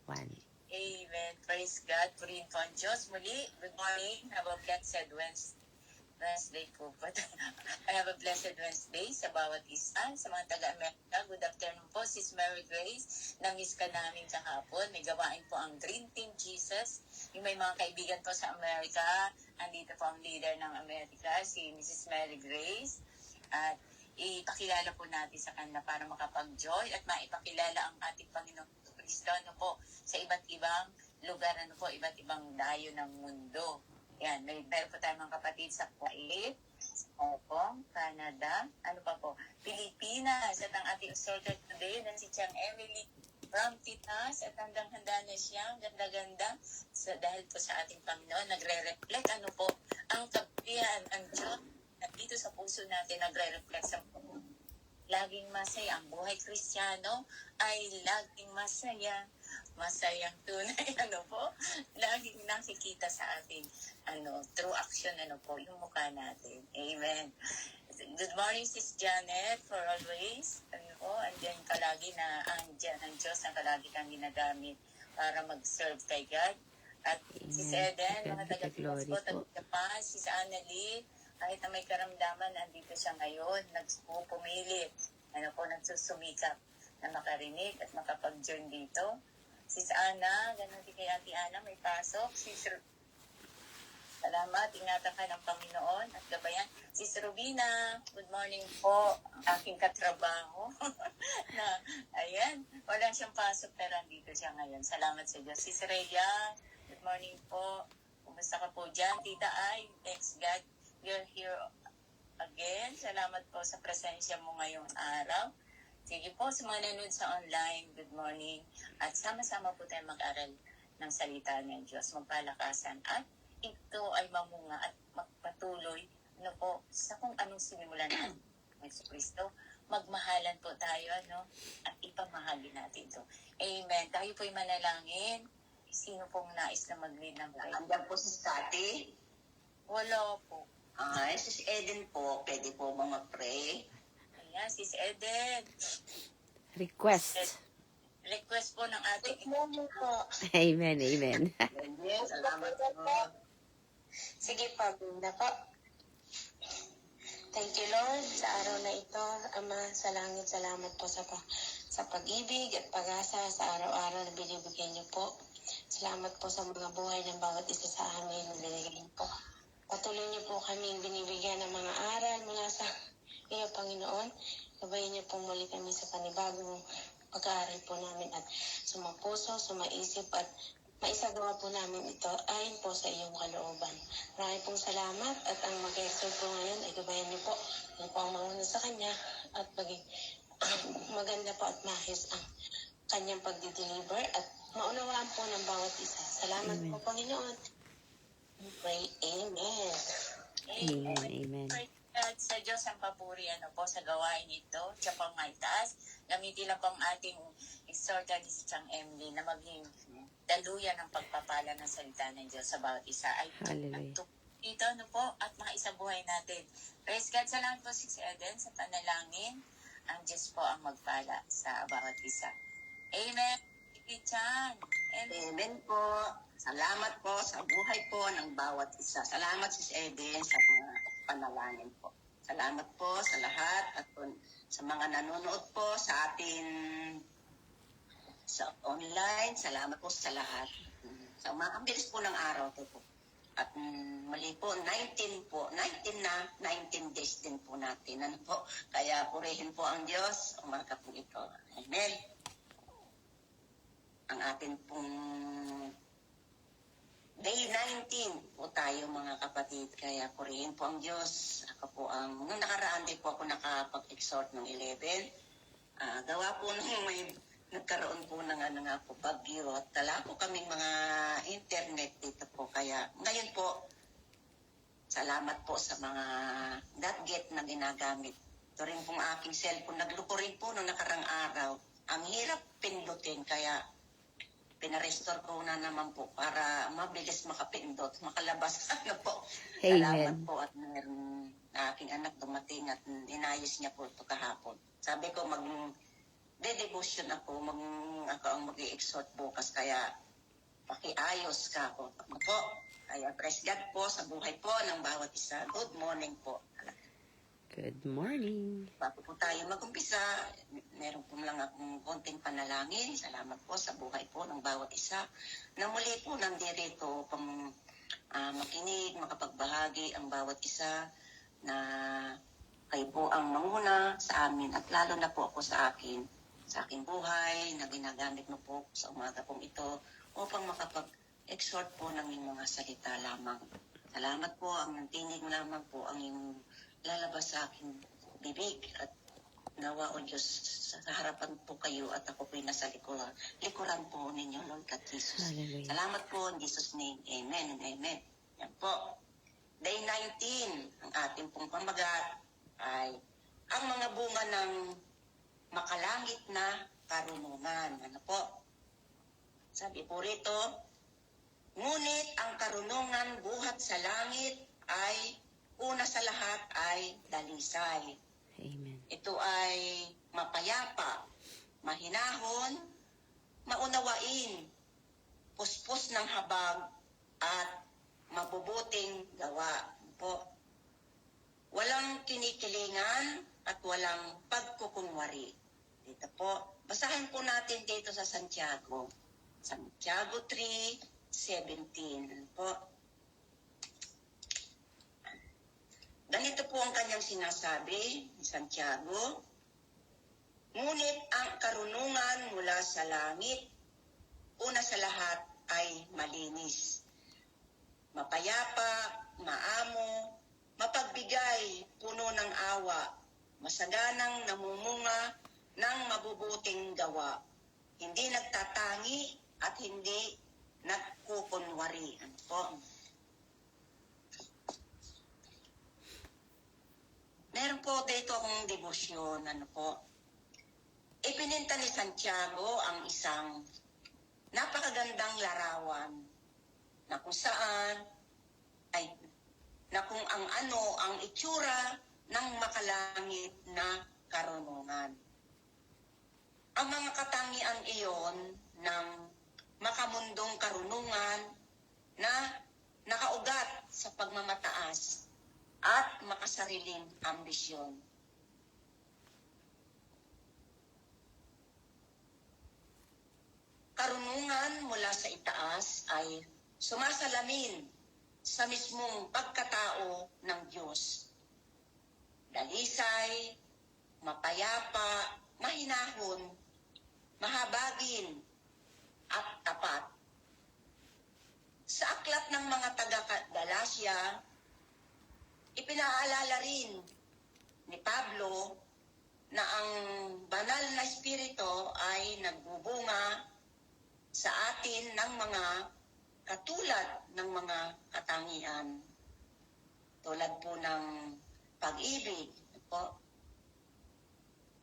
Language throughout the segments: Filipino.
1. Amen. Praise God. Purihin po ang Diyos. Muli, good morning. Have a blessed Wednesday po. But I have a blessed Wednesday sa bawat isa. Sa mga taga-America, good afternoon po. Sis Mary Grace, na-miss ka namin kahapon. May gawain po ang Dream Team Jesus. Yung may mga kaibigan po sa America, andito po ang leader ng America, si Mrs. Mary Grace. At ipakilala po natin sa kanila para makapag-joy at maipakilala ang ating Panginoon Kristo po sa iba't ibang lugar, iba't ibang dayo ng mundo. Yan, meron po tayong mga kapatid sa Kuwait, sa Hong Kong, Canada, Pilipinas, at ang ating sorted today na si Chang Emily from Titas, at handa na siya, ganda-ganda, dahil po sa ating Panginoon, nagre-reflect, ang kapihan, ang Diyos, at dito sa puso natin, nagre-reflect sa laging masaya. Ang buhay Kristiyano ay laging masaya. Masayang tunay, laging nakikita sa ating, through action, yung mukha natin. Amen. Good morning, Sis Janet, for always. Andyan kalagi na, andyan ang Diyos na kalagi kang ginagamit para mag-serve kay God. At Sis Eden, mga taga-Pinas po, taga-Japan, Sis Annalie, kahit na may karamdaman, andito siya ngayon, nagpupumilit, nagsusumikap na makarinig at makapag-join dito. Sis Ana, ganun din kay Ate Ana, may pasok. Salamat, ingatan ka ng Panginoon at gabayan. Sis Rubina, good morning po, ang aking katrabaho. Wala siyang pasok pero andito siya ngayon. Salamat sa Diyos. Sis Rhea, good morning po. Kumusta ka po dyan? Tita Ay, thanks God, you're here again. Salamat po sa presensya mo ngayong araw. Sige po, sa mga nanood sa online, good morning. At sama-sama po tayo mag-aral ng salita ng Diyos, magpalakasan. At ito ay mamunga at magpatuloy sa kung anong sinimulan natin ng Kristo. Magmahalan po tayo, at ipamahagi natin ito. Amen. Tayo po'y manalangin. Sino pong nais na mag-lead ng prayer? Andiyan po si Scotty. Wala po. Sis Eden po, pwede po bang mag-pray? Ayan, Sis Eden. Request. Request po ng ating... Amen, amen. Yes, salamat po. Sige pa, Bunda po. Thank you, Lord, sa araw na ito. Ama, sa langit, salamat po sa pag-ibig at pag-asa sa araw-araw na binibigyan niyo po. Salamat po sa mga buhay ng bawat isa sa amin na binigyan po. Patuloy niyo po kaming binibigyan ng mga aral mula sa iyo, Panginoon. Gabayan niyo po muli kami sa panibagong pag-aaral po namin at sumapuso, sumaisip at maisagawa po namin ito ayon po sa iyong kalooban. Maraming pong salamat at ang mag-exert po ngayon ay gabayan niyo po. Yan po ang manguna sa kanya at maganda po at mahis ang kanyang pagdi-deliver at maunawaan po ng bawat isa. Salamat Amen. po, Panginoon. We pray, Amen. Amen, amen. At sa Diyos ang papuri sa gawain ito. Siya pang may taas. Gamitin lang po ang ating exhorter ni si Chang Emily na maging daluyan ng pagpapala ng salita ng Diyos sa bawat isa. Ay Hallelujah. dito at mga isang buhay natin. Praise God. Salamat po si Eden sa panalangin. Ang Diyos po ang magpala sa bawat isa. Amen. Chan. Amen po. Salamat po sa buhay po ng bawat isa. Salamat Sis Eden sa mga panalangin po. Salamat po sa lahat at sa mga nanonood po sa atin sa online. Salamat po sa lahat. Sa ang bilis po ng araw to po. At mali po, 19 days din po natin. Kaya purihin po ang Diyos, umaga po ito. Amen. Ang atin pong day 19 po tayo mga kapatid. Kaya purihin po ang Diyos. Ako po nung nakaraan din po ako nakapag-exhort ng 11. Gawa po nung may nagkaroon po ng bagyo at tala po kaming mga internet dito po. Kaya ngayon po, salamat po sa mga gadget na ginagamit. Ito rin pong aking cellphone. Nagluko rin po nung nakarang araw. Ang hirap pindutin kaya pinarestore ko na naman po para mabilis makapindot, makalabas. Po. Salamat Amen. po at meron na aking anak dumating at inayos niya po ito kahapon. Sabi ko de-devotion ako ang mag-i-exhort bukas, kaya pakiayos ka ako. Ano po? Kaya praise God po sa buhay po ng bawat isa. Good morning po. Good morning. Bago po tayo mag-umpisa, meron po lang akong konting panalangin. Salamat po sa buhay po ng bawat isa na muli po nandirito pang makinig, makapagbahagi ang bawat isa na kayo po ang manguna sa amin at lalo na po ako sa aking buhay na ginagamit mo po sa umaga pong ito upang makapag-exhort po ng iyong mga salita lamang. Salamat po, ang nantinig lamang po ang iyong lalabas sa aking bibig at nawa o Diyos sa harapan po kayo at ako po'y nasa likuran po ninyo, Lord God Jesus. Hallelujah. Salamat po in Jesus' name. Amen and amen. Yan po. Day 19, ang ating pong pamagat ay ang mga bunga ng makalangit na karunungan. Ano po? Sabi po rito, ngunit ang karunungan buhat sa langit ay una sa lahat ay dalisay. Amen. Ito ay mapayapa, mahinahon, maunawain, puspos ng habag at mabubuting gawa. Po. Walang kinikilingan at walang pagkukunwari. Dito po, basahin po natin dito sa Santiago. Santiago 3:17. Po. Ganito po ang kanyang sinasabi ni Santiago. Ngunit ang karunungan mula sa langit, una sa lahat ay malinis. Mapayapa, maamo, mapagbigay, puno ng awa, masaganang namumunga ng mabubuting gawa. Hindi nagtatangi at hindi nagkukunwari. Ano po? Meron po dito akong debosyon, ano po. Ipininta ni Santiago ang isang napakagandang larawan na kung saan kung ang itsura ng makalangit na karunungan. Ang mga katangian iyon ng makamundong karunungan na nakaugat sa pagmamataas at makasariling ambisyon. Karunungan mula sa itaas ay sumasalamin sa mismong pagkatao ng Diyos. Dalisay, mapayapa, mahinahon, mahabagin, at tapat. Sa aklat ng mga taga-Galasya, ipinaalala rin ni Pablo na ang banal na espiritu ay nagbubunga sa atin ng mga katulad ng mga katangian. Tulad po ng pag-ibig, po,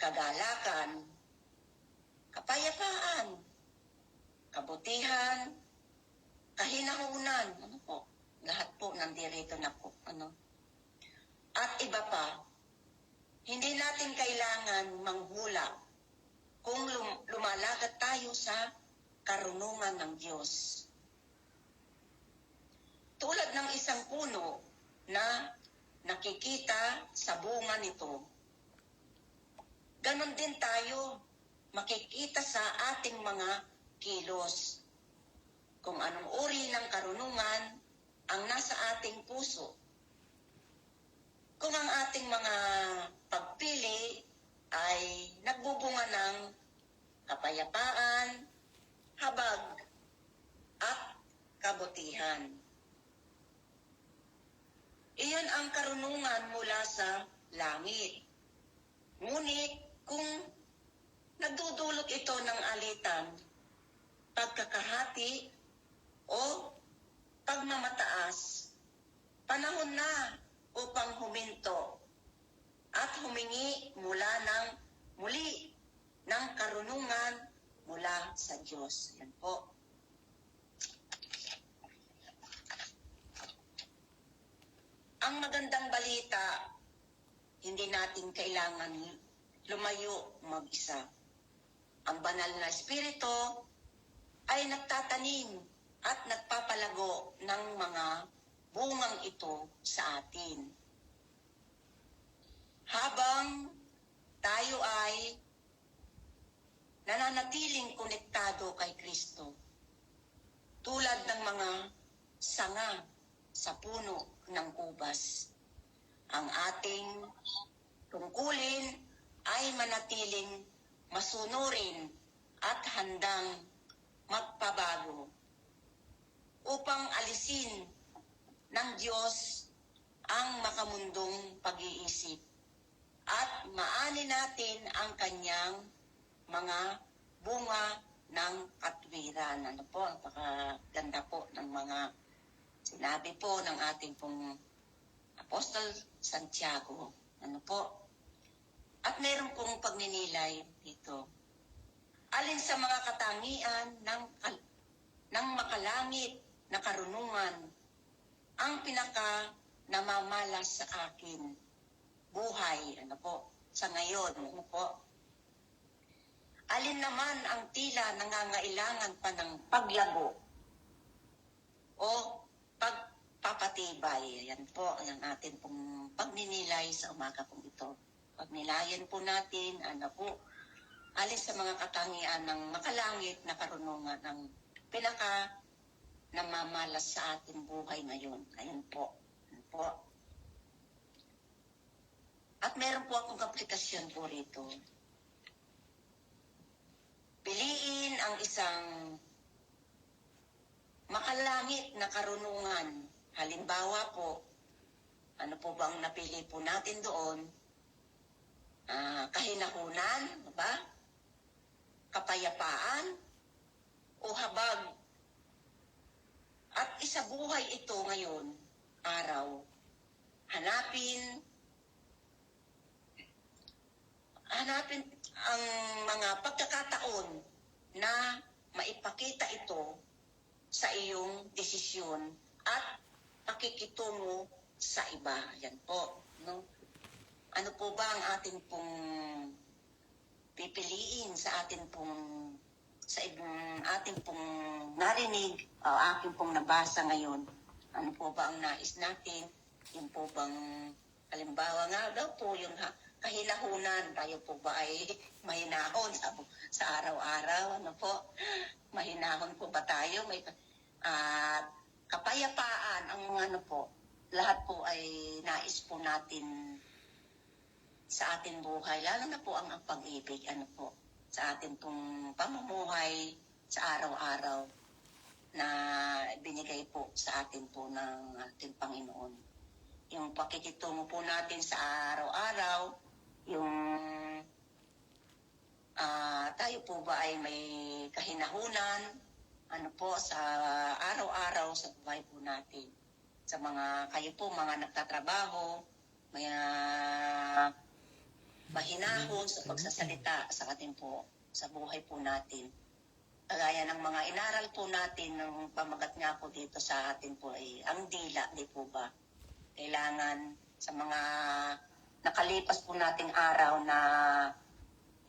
kagalakan, kapayapaan, kabutihan, kahinahunan, ano po, lahat po nandirito na po, ano. At iba pa, hindi natin kailangan manghula kung lumalakad tayo sa karunungan ng Diyos. Tulad ng isang puno na nakikita sa bunga nito, ganon din tayo makikita sa ating mga kilos kung anong uri ng karunungan ang nasa ating puso. Kung ang ating mga pagpili ay nagbubunga ng kapayapaan, habag, at kabutihan. Iyon ang karunungan mula sa langit. Ngunit kung nagdudulot ito ng alitan, pagkakahati, o pagmamataas, panahon na upang huminto at humingi muli ng karunungan mula sa Diyos. Yan po. Ang magandang balita, hindi natin kailangan lumayo mag-isa. Ang banal na espiritu ay nagtatanim at nagpapalago ng mga bungang ito sa atin. Habang tayo ay nananatiling konektado kay Kristo, tulad ng mga sanga sa puno ng ubas, ang ating tungkulin ay manatiling masunurin at handang magpabago upang alisin ng Diyos ang makamundong pag-iisip at maani natin ang kanyang mga bunga ng katwiran. Ano po, napakaganda po ng mga sinabi po ng ating pong Apostol Santiago. Ano po? At meron pong pagninilay dito. Alin sa mga katangian ng makalangit na karunungan ang pinaka namamalas sa akin buhay, ano po, sa ngayon, ano po. Alin naman ang tila nangangailangan pa ng paglago o pagpapatibay. Yan po ang atin pong pagninilay sa umaga pong ito. Pagnilayan po natin, ano po, alin sa mga katangian ng makalangit na karunungan ng pinaka namamalas sa ating buhay ngayon. Ayun po. Ayun po. At meron po akong aplikasyon po rito. Piliin ang isang makalangit na karunungan. Halimbawa po, ano po bang napili po natin doon? Kahinahunan, ba? Kapayapaan, o habag. At isa buhay ito ngayon, araw. Hanapin ang mga pagkakataon na maipakita ito sa iyong desisyon at pakikitungo sa iba. Yan po. No? Ano po ba ang ating pong pipiliin sa ating pong ating pong narinig o aking pong nabasa ngayon? Ano po ba ang nais natin? Yung po bang halimbawa nga daw po yung kahilahunan, tayo po ba ay mahinahon sa araw-araw? Ano po? Mahinahon po ba tayo? Kapayapaan ang ano po, lahat po ay nais po natin sa ating buhay, lalo na po ang pag-ibig, ano po, sa ating pong pamumuhay sa araw-araw na binigay po sa atin po ng ating Panginoon. Yung pakikitungo po natin sa araw-araw, yung tayo po ba ay may kahinahunan, ano po, sa araw-araw sa buhay po natin. Sa kayo po, mga nagtatrabaho, may mahinahon sa pagsasalita sa atin po, sa buhay po natin. Kagaya ng mga inaral po natin, ng pamagat nga po dito sa atin po ay ang dila, di po ba? Kailangan sa mga nakalipas po nating araw na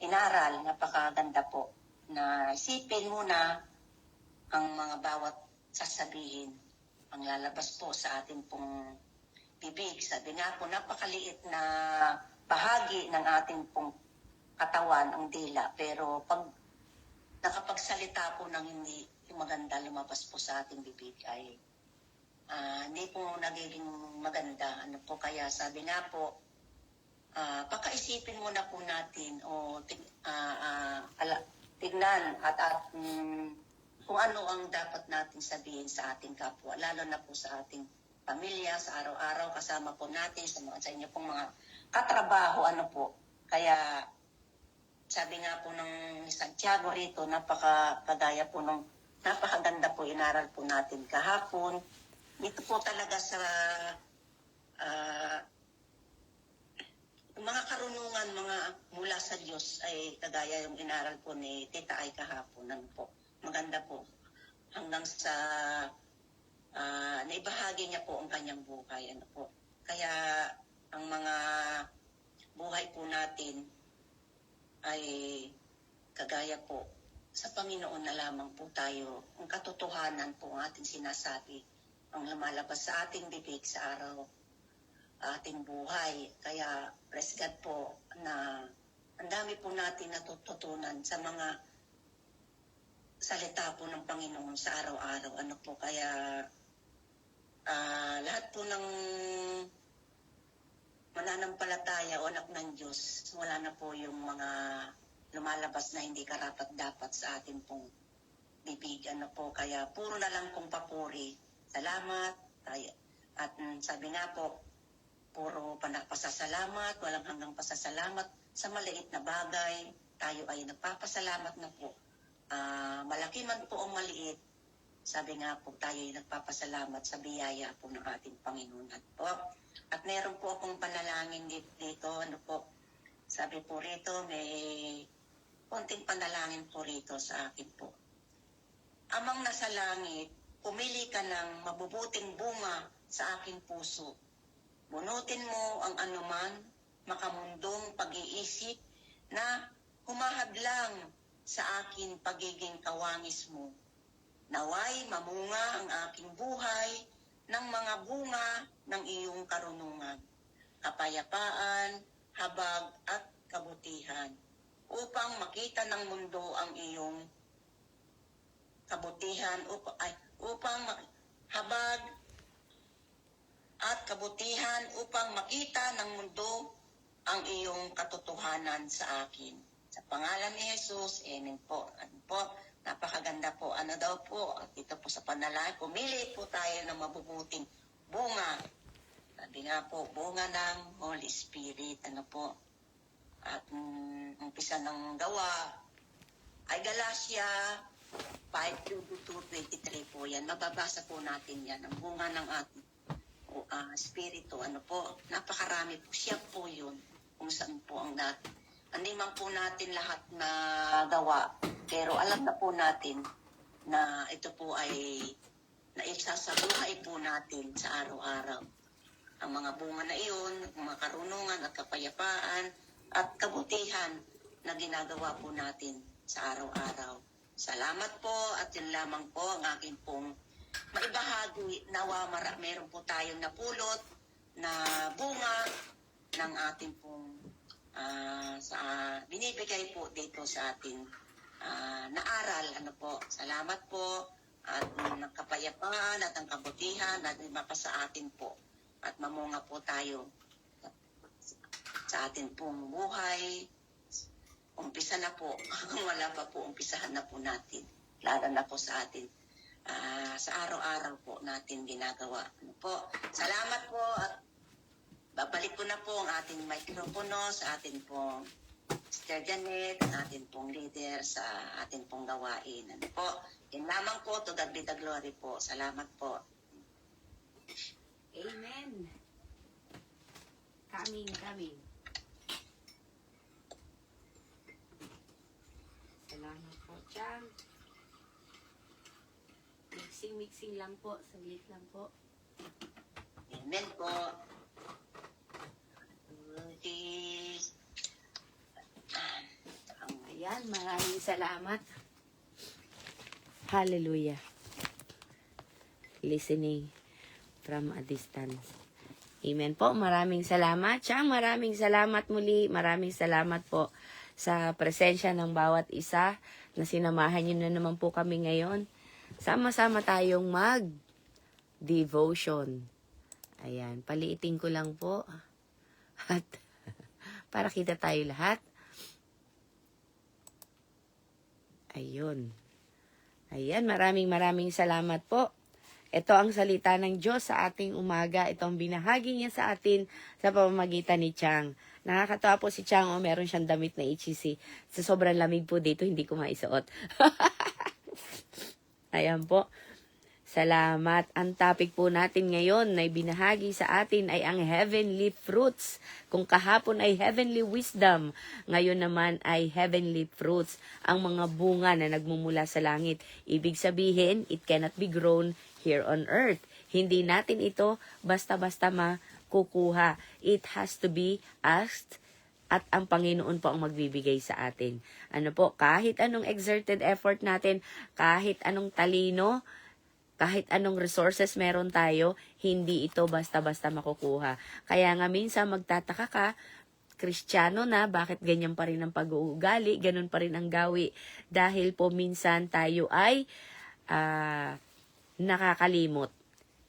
inaral, napakaganda po, na isipin muna ang mga bawat sasabihin, ang lalabas po sa atin pong bibig. Sabi nga po, napakaliit na bahagi ng ating pong katawan, ang dila. Pero pag nakapagsalita po ng hindi maganda lumabas po sa ating bibig ay hindi po nagiging maganda. Ano po, kaya sabi nga po, pakaisipin muna po natin o tignan at kung ano ang dapat natin sabihin sa ating kapwa, lalo na po sa ating pamilya, sa araw-araw, kasama po natin, sa inyo pong mga katrabaho, ano po. Kaya, sabi nga po ng Santiago rito, napakagaya po napakaganda po, inaral po natin kahapon. Dito po talaga sa mga karunungan, mga mula sa Diyos ay kagaya yung inaral po ni Tita Ay kahapon. Ano po, maganda po. Hanggang sa naibahagi niya po ang kanyang buhay. Ano po. Kaya ang mga buhay po natin ay kagaya po, sa Panginoon na lamang po tayo, ang katotohanan po ang ating sinasabi, ang lumalabas sa ating bibig sa araw, ating buhay. Kaya, praise God po, na ang dami po natin natututunan sa mga salita po ng Panginoon sa araw-araw. Ano po, kaya lahat po ng mananampalataya o anak ng Diyos, wala na po yung mga lumalabas na hindi karapat-dapat sa ating pong bibig. Ano po, kaya puro na lang kong papuri. Salamat. At sabi nga po, puro pasasalamat, walang hanggang pasasalamat sa maliit na bagay. Tayo ay nagpapasalamat na po. Malaki man po o maliit, sabi nga po tayo ay nagpapasalamat sa biyaya po ng ating Panginoon. At meron po akong panalangin dito, ano po, sabi po rito, may konting panalangin po rito sa akin po. Amang nasa langit, pumili ka ng mabubuting bunga sa aking puso. Bunutin mo ang anuman makamundong pag-iisip na humahadlang sa akin pagiging kawangis mo. Naway mamunga ang aking buhay ng mga bunga ng iyong karunungan, kapayapaan, habag at kabutihan, upang makita ng mundo ang iyong kabutihan, habag at kabutihan upang makita ng mundo ang iyong katotohanan sa akin. Sa pangalan ni Jesus, amen po. Ano po? Napakaganda po. Ano daw po? Ito po sa panalangin, pumili po tayo ng mabubuting bunga. Sabi nga po, bunga ng Holy Spirit. Ano po? At umpisa ng gawa ay Galatia 5:22-23 po yan. Mababasa po natin yan. Ang bunga ng ating Espiritu. Ano po? Napakarami po. Siya po yun. Kung saan po ang natin. Hindi man po natin lahat na gawa. Pero alam na po natin na ito po ay naisa sa buhay po natin sa araw-araw. Ang mga bunga na iyon, mga karunungan at kapayapaan at kabutihan na ginagawa po natin sa araw-araw. Salamat po at yun lamang po ang aking pong maibahagi. Nawa meron po tayong napulot na bunga ng ating pong binibigay po dito sa ating naaral. Ano po, salamat po at ng kapayapaan at ang kabutihan na mapasa atin po at mamunga po tayo sa atin pong buhay. Umpisa na po. Kung wala pa po, umpisahan na po natin. Lalo na po sa atin. Sa araw-araw po natin ginagawa. Ano po, salamat po at babalik ko na po ang ating mikropono sa ating pong Sister Janet, ang ating pong leader sa ating pong gawain. Ano po, yun lamang po, to God be the glory po. Salamat po. Amen. Coming. Salamat po, Chang. Mixing lang po. Saglit lang po. Amen po. Ayan, maraming salamat. Hallelujah. Listening from a distance. Amen po. Maraming salamat. Chang, maraming salamat muli. Maraming salamat po sa presensya ng bawat isa na sinamahan niyo na naman po kami ngayon. Sama-sama tayong mag-devotion. Ayan, paliitin ko lang po. At para kita tayo lahat. Ayun. Ayan, maraming salamat po. Ito ang salita ng Diyos sa ating umaga. Ito ang binahagi niya sa atin sa pamamagitan ni Chang. Nakakatawa po si Chang, meron siyang damit na HCC. Sa sobrang lamig po dito, hindi ko maisuot. Ayan po. Salamat. Ang topic po natin ngayon na ibinahagi sa atin ay ang heavenly fruits. Kung kahapon ay heavenly wisdom, ngayon naman ay heavenly fruits. Ang mga bunga na nagmumula sa langit. Ibig sabihin, it cannot be grown here on earth. Hindi natin ito basta-basta makukuha. It has to be asked at ang Panginoon po ang magbibigay sa atin. Ano po, kahit anong exerted effort natin, kahit anong talino, kahit anong resources meron tayo, hindi ito basta-basta makukuha. Kaya nga minsan magtataka ka, Kristiyano na, bakit ganyan pa rin ang pag-uugali, ganun pa rin ang gawi. Dahil po minsan tayo ay nakakalimot.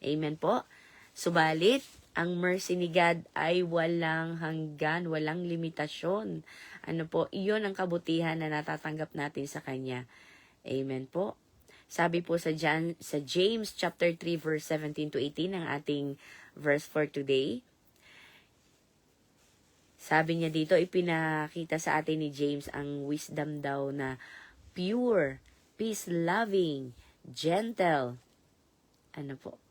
Amen po. Subalit, ang mercy ni God ay walang hanggan, walang limitasyon. Ano po, iyon ang kabutihan na natatanggap natin sa Kanya. Amen po. Sabi po sa James chapter 3 verse 17 to 18 ang ating verse for today. Sabi niya dito, ipinakita sa atin ni James ang wisdom daw na pure, peace-loving, gentle. Ano po?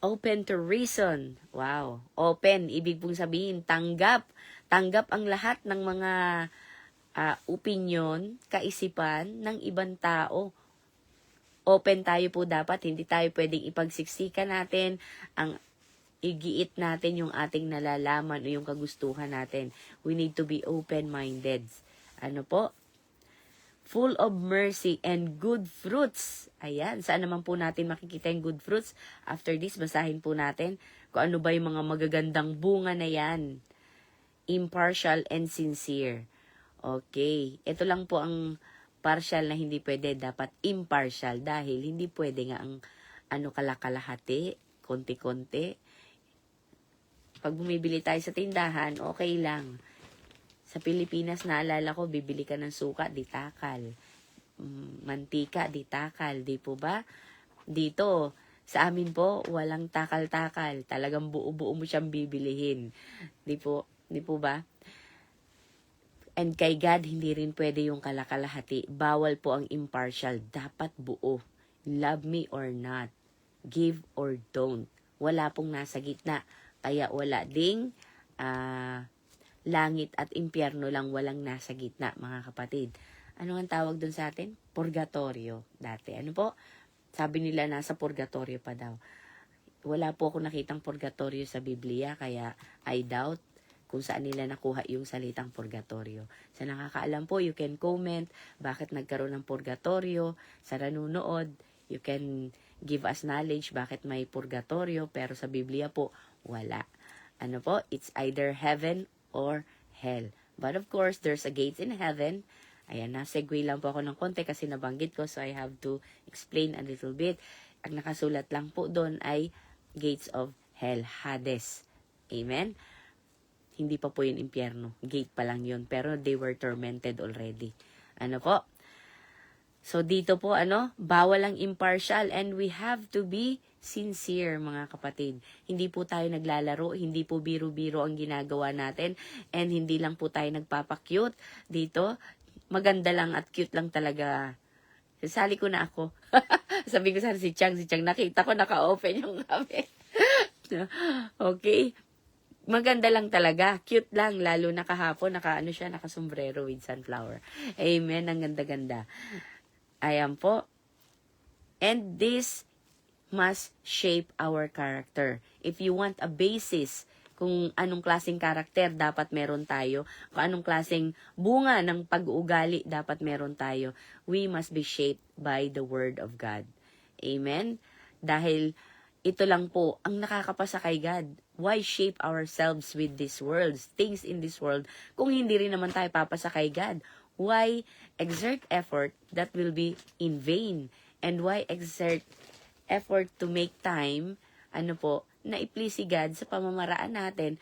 Open to reason. Wow. Open, ibig pong sabihin, tanggap. Tanggap ang lahat ng mga opinion, kaisipan ng ibang tao. Open tayo po dapat. Hindi tayo pwedeng ipagsiksika natin ang igiit natin yung ating nalalaman o yung kagustuhan natin. We need to be open-minded. Ano po? Full of mercy and good fruits. Ayan, saan naman po natin makikita yung good fruits? After this, basahin po natin kung ano ba yung mga magagandang bunga na yan. Impartial and sincere. Okay, ito lang po ang partial na hindi pwede. Dapat impartial dahil hindi pwede nga ang kalakalahati, konti-konti. Pag bumibili tayo sa tindahan, okay lang. Sa Pilipinas, naalala ko, bibili ka ng suka, di takal. Mantika, di takal. Di po ba? Dito, sa amin po, walang takal-takal. Talagang buo-buo mo siyang bibilihin. Di po ba? And kay God, hindi rin pwede yung kalakalahati. Bawal po ang impartial. Dapat buo. Love me or not. Give or don't. Wala pong nasa gitna. Kaya wala ding langit at impyerno lang, walang nasa gitna, mga kapatid. Ano ang tawag dun sa atin? Purgatorio dati. Ano po? Sabi nila nasa purgatorio pa daw. Wala po ako nakitang purgatorio sa Biblia, kaya I doubt kung saan nila nakuha yung salitang purgatorio. Sa nakakaalam po, you can comment bakit nagkaroon ng purgatorio. Sa nanunood, you can give us knowledge bakit may purgatorio, pero sa Biblia po, wala. Ano po? It's either heaven or hell. But of course, there's a gate in heaven. Ayan, nasegue lang po ako ng konti kasi nabanggit ko, so I have to explain a little bit. Ang nakasulat lang po doon ay gates of hell, Hades. Amen? Hindi pa po yun impyerno. Gate pa lang yun. Pero they were tormented already. Ano po? So dito po, bawal ang impartial and we have to be sincere, mga kapatid. Hindi po tayo naglalaro, hindi po biro-biro ang ginagawa natin, and hindi lang po tayo nagpapakyut dito. Maganda lang at cute lang talaga. Sasali ko na ako. Sabi ko sa si Chang, nakita ko naka-open yung kami. Okay? Maganda lang talaga. Cute lang, lalo na kahapon, naka-sombrero with sunflower. Amen, ang ganda-ganda. Ayan po. And this must shape our character. If you want a basis kung anong klaseng karakter dapat meron tayo, kung anong klaseng bunga ng pag-uugali dapat meron tayo, we must be shaped by the Word of God. Amen? Dahil ito lang po ang nakakapasa kay God. Why shape ourselves with these worlds, things in this world, kung hindi rin naman tayo papasa kay God? Why exert effort that will be in vain? And why exert effort to make time, na i-please si God sa pamamaraan natin,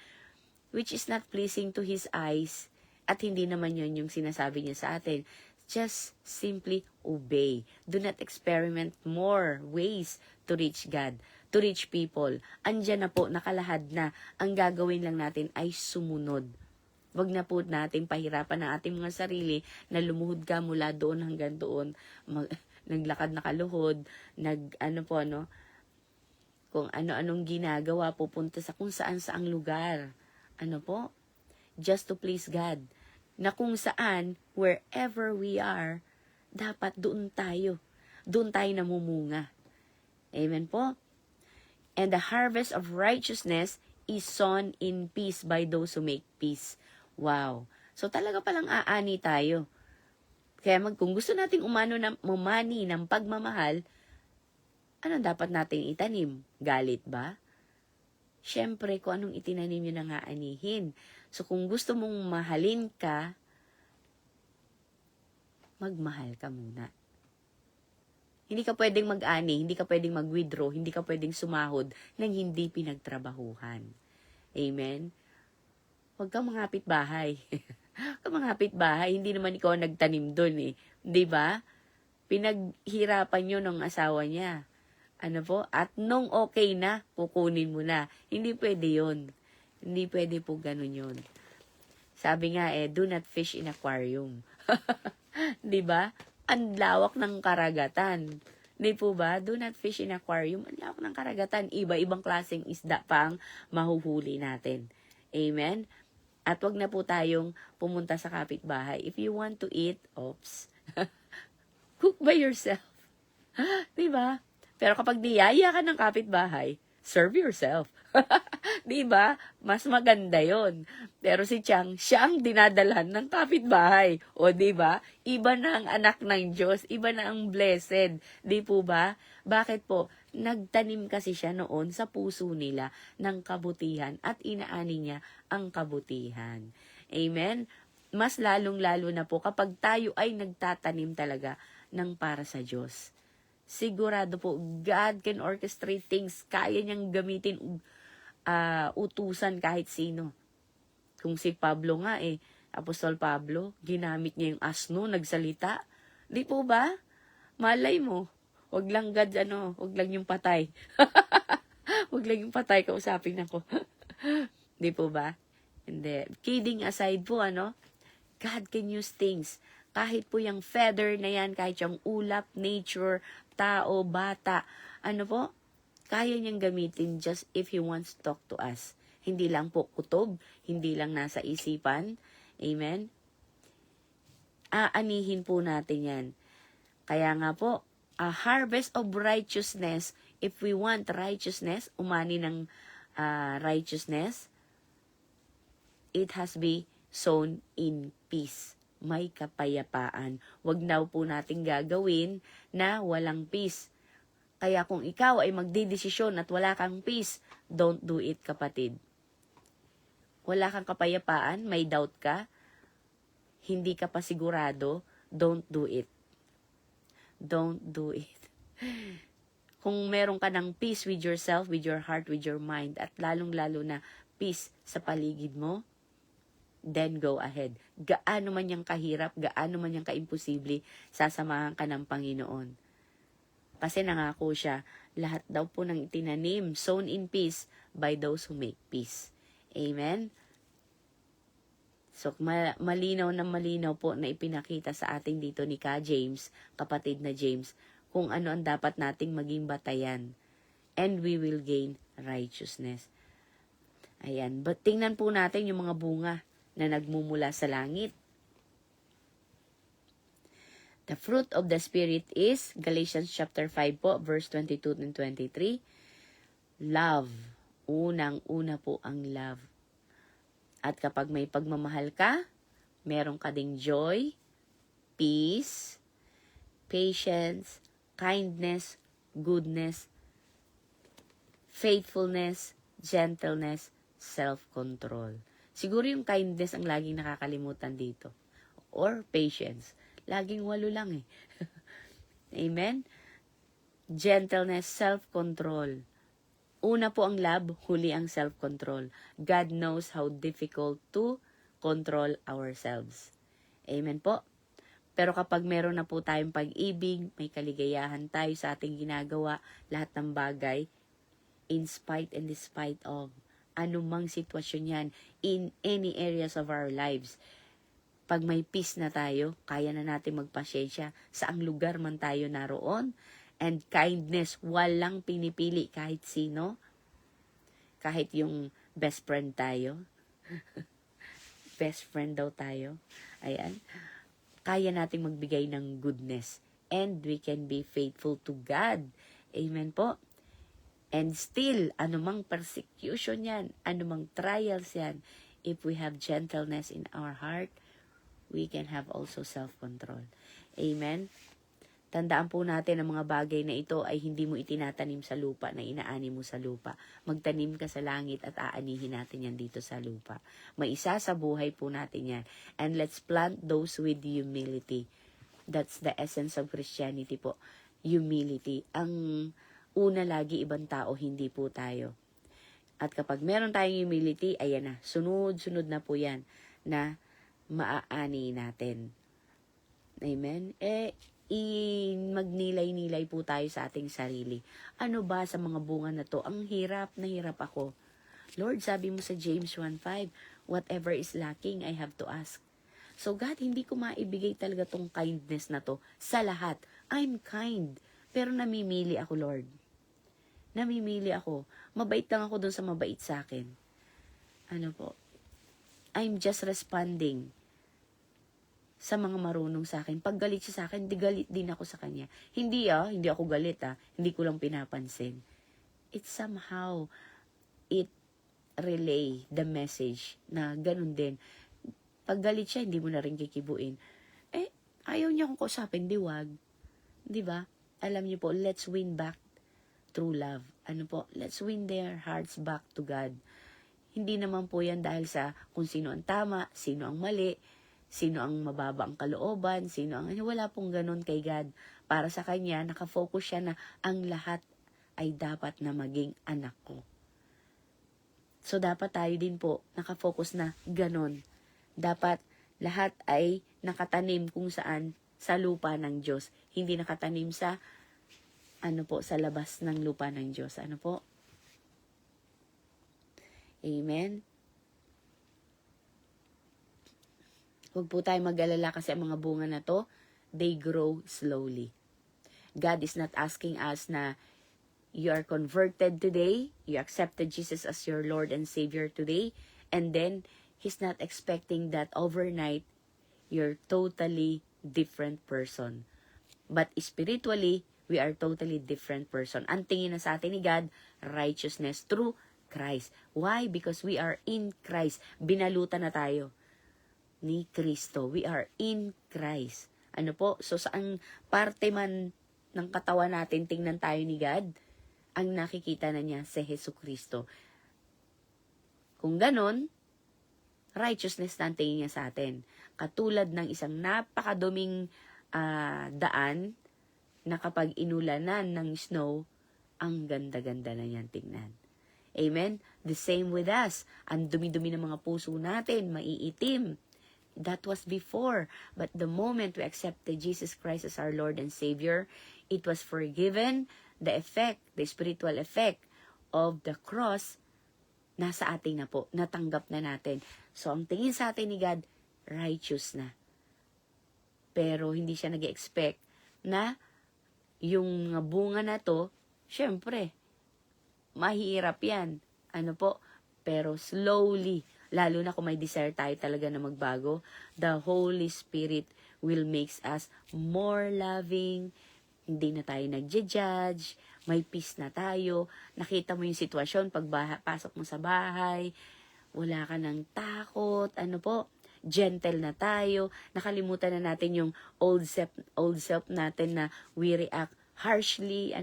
which is not pleasing to His eyes, at hindi naman yun yung sinasabi niya sa atin. Just simply obey. Do not experiment more ways to reach God, to reach people. Andyan na po, nakalahad na. Ang gagawin lang natin ay sumunod. Wag na po natin pahirapan ang ating mga sarili na lumuhod ka mula doon hanggang doon. Naglakad na kaluhod, kung ano-anong ginagawa, pupunta sa kung saan-saang lugar. Just to please God. Na kung saan, wherever we are, dapat doon tayo namumunga. Amen po? And the harvest of righteousness is sown in peace by those who make peace. Wow. So talaga palang aani tayo. Kaya kung gusto nating umani ng pagmamahal, ano dapat nating itanim? Galit ba? Siyempre, kung anong itinanim yun ang aanihin. So kung gusto mong mahalin ka, magmahal ka muna. Hindi ka pwedeng mag-ani, hindi ka pwedeng mag-withdraw, hindi ka pwedeng sumahod nang hindi pinagtrabahuhan. Amen? Huwag kang mangapit bahay. Huwag kang mangapit bahay, hindi naman ikaw nagtanim doon eh. Di ba? Pinaghirapan nyo ng asawa niya. Ano po? At nung okay na, kukunin mo na. Hindi pwede yun. Hindi pwede po ganun yun. Sabi nga do not fish in aquarium. Di ba? Ang lawak ng karagatan. Di po ba? Do not fish in aquarium. Ang lawak ng karagatan. Iba-ibang klaseng isda pang mahuhuli natin. Amen? At wag na po tayong pumunta sa kapitbahay. If you want to eat, cook by yourself. Di ba? Pero kapag niyaya ka ng kapitbahay, serve yourself. Di ba? Mas maganda yon. Pero si Chang, siya ang dinadalhan ng kapitbahay. O di ba? Iba na ang anak ng Diyos, iba na ang blessed. Di po ba? Bakit po? Nagtanim kasi siya noon sa puso nila ng kabutihan at inaani niya ang kabutihan. Amen? Mas lalong-lalo na po kapag tayo ay nagtatanim talaga ng para sa Diyos. Sigurado po, God can orchestrate things. Kaya niyang gamitin utusan kahit sino. Kung si Pablo nga Apostol Pablo, ginamit niya yung asno, nagsalita. Di po ba? Malay mo. Wag lang wag lang yung patay. Wag lang yung patay, kausapin ako. Di po ba? Hindi. Kidding aside po, God can use things. Kahit po yung feather na yan, kahit yung ulap, nature, tao, bata, kaya niyang gamitin just if He wants to talk to us. Hindi lang po kutob, hindi lang nasa isipan. Amen? Aanihin po natin yan. Kaya nga po, a harvest of righteousness, if we want righteousness, umani ng righteousness, it has be sown in peace. May kapayapaan. Huwag na po natin gagawin na walang peace. Kaya kung ikaw ay magdidesisyon at wala kang peace, don't do it, kapatid. Wala kang kapayapaan, may doubt ka, hindi ka pa sigurado, don't do it. Don't do it. Kung meron ka ng peace with yourself, with your heart, with your mind, at lalong-lalo na peace sa paligid mo, then go ahead. Gaano man yung kahirap, gaano man yung kaimposible, sasamahan ka ng Panginoon. Kasi nangako siya, lahat daw po ng itinanim, sown in peace by those who make peace. Amen? So, malinaw po na ipinakita sa ating dito ni James, kapatid na James, kung ano ang dapat nating maging batayan. And we will gain righteousness. Ayan. But tingnan po natin yung mga bunga na nagmumula sa langit. The fruit of the Spirit is, Galatians chapter 5 po, verse 22 and 23, love. Unang-una po ang love. At kapag may pagmamahal ka, meron ka ding joy, peace, patience, kindness, goodness, faithfulness, gentleness, self-control. Siguro yung kindness ang laging nakakalimutan dito. Or patience. Laging 8 lang Amen? Gentleness, self-control. Una po ang love, huli ang self-control. God knows how difficult to control ourselves. Amen po? Pero kapag meron na po tayong pag-ibig, may kaligayahan tayo sa ating ginagawa, lahat ng bagay, in spite and despite of, anumang sitwasyon yan, in any areas of our lives. Pag may peace na tayo, kaya na natin magpasyensya saang lugar man tayo naroon. And kindness, walang pinipili kahit sino. Kahit yung best friend tayo. Best friend daw tayo. Ayan. Kaya nating magbigay ng goodness. And we can be faithful to God. Amen po. And still, anumang persecution yan, anumang trials yan, if we have gentleness in our heart, we can have also self-control. Amen? Tandaan po natin ang mga bagay na ito ay hindi mo itinatanim sa lupa na inaani mo sa lupa. Magtanim ka sa langit at aanihin natin yan dito sa lupa. May isa sa buhay po natin yan. And let's plant those with humility. That's the essence of Christianity po. Humility. Ang una lagi ibang tao, hindi po tayo. At kapag meron tayong humility, ayan na, sunod-sunod na po yan na maaani natin. Amen? Magnilay-nilay po tayo sa ating sarili. Ano ba sa mga bunga na to? Ang hirap na hirap ako. Lord, sabi mo sa James 1:5, whatever is lacking, I have to ask. So God, hindi ko maibigay talaga tong kindness na to sa lahat. I'm kind. Pero namimili ako, Lord. Namimili ako. Mabait lang ako dun sa mabait sa akin. Ano po? I'm just responding sa mga marunong sa akin. Pag galit siya sa akin, di galit din ako sa kanya. Hindi ako galit Hindi ko lang pinapansin. It's somehow, it relay the message na ganun din. Pag galit siya, hindi mo na rin kikibuin. Ayaw niya akong kausapin, wag. Di ba? Alam niyo po, let's win back true love. Ano po? Let's win their hearts back to God. Hindi naman po yan dahil sa kung sino ang tama, sino ang mali, sino ang mababa ang kalooban, wala pong ganun kay God. Para sa Kanya, nakafocus siya na ang lahat ay dapat na maging anak ko. So, dapat tayo din po nakafocus na ganun. Dapat lahat ay nakatanim kung saan sa lupa ng Diyos. Hindi nakatanim sa, sa labas ng lupa ng Diyos. Amen? Huwag po tayo mag-alala kasi ang mga bunga na to, they grow slowly. God is not asking us na you are converted today, you accepted Jesus as your Lord and Savior today, and then He's not expecting that overnight you're totally different person. But spiritually, we are totally different person. Ang tingin na sa atin ni God, righteousness through Christ. Why? Because we are in Christ. Binalutan na tayo ni Kristo. We are in Christ. So saan parte man ng katawan natin tingnan tayo ni God, ang nakikita na niya si Jesucristo. Kung ganon, righteousness na ang tingin niya sa atin. Katulad ng isang napakaduming daan na kapag inulanan ng snow, ang ganda-ganda na niyan tingnan. Amen? The same with us. Ang dumi-dumi ng mga puso natin, maiitim. That was before. But the moment we accepted Jesus Christ as our Lord and Savior, it was forgiven. The effect, the spiritual effect of the cross, nasa atin na po. Natanggap na natin. So, ang tingin sa atin ni God, righteous na. Pero, hindi siya nag-expect na yung bunga na to, syempre, mahirap yan. Pero slowly, lalo na kung may desire tayo talaga na magbago, the Holy Spirit will make us more loving. Hindi na tayo nagja-judge, may peace na tayo. Nakita mo yung sitwasyon, pag pasok mo sa bahay, wala ka ng takot, gentle na tayo. Nakalimutan na natin yung old self natin na we react harshly,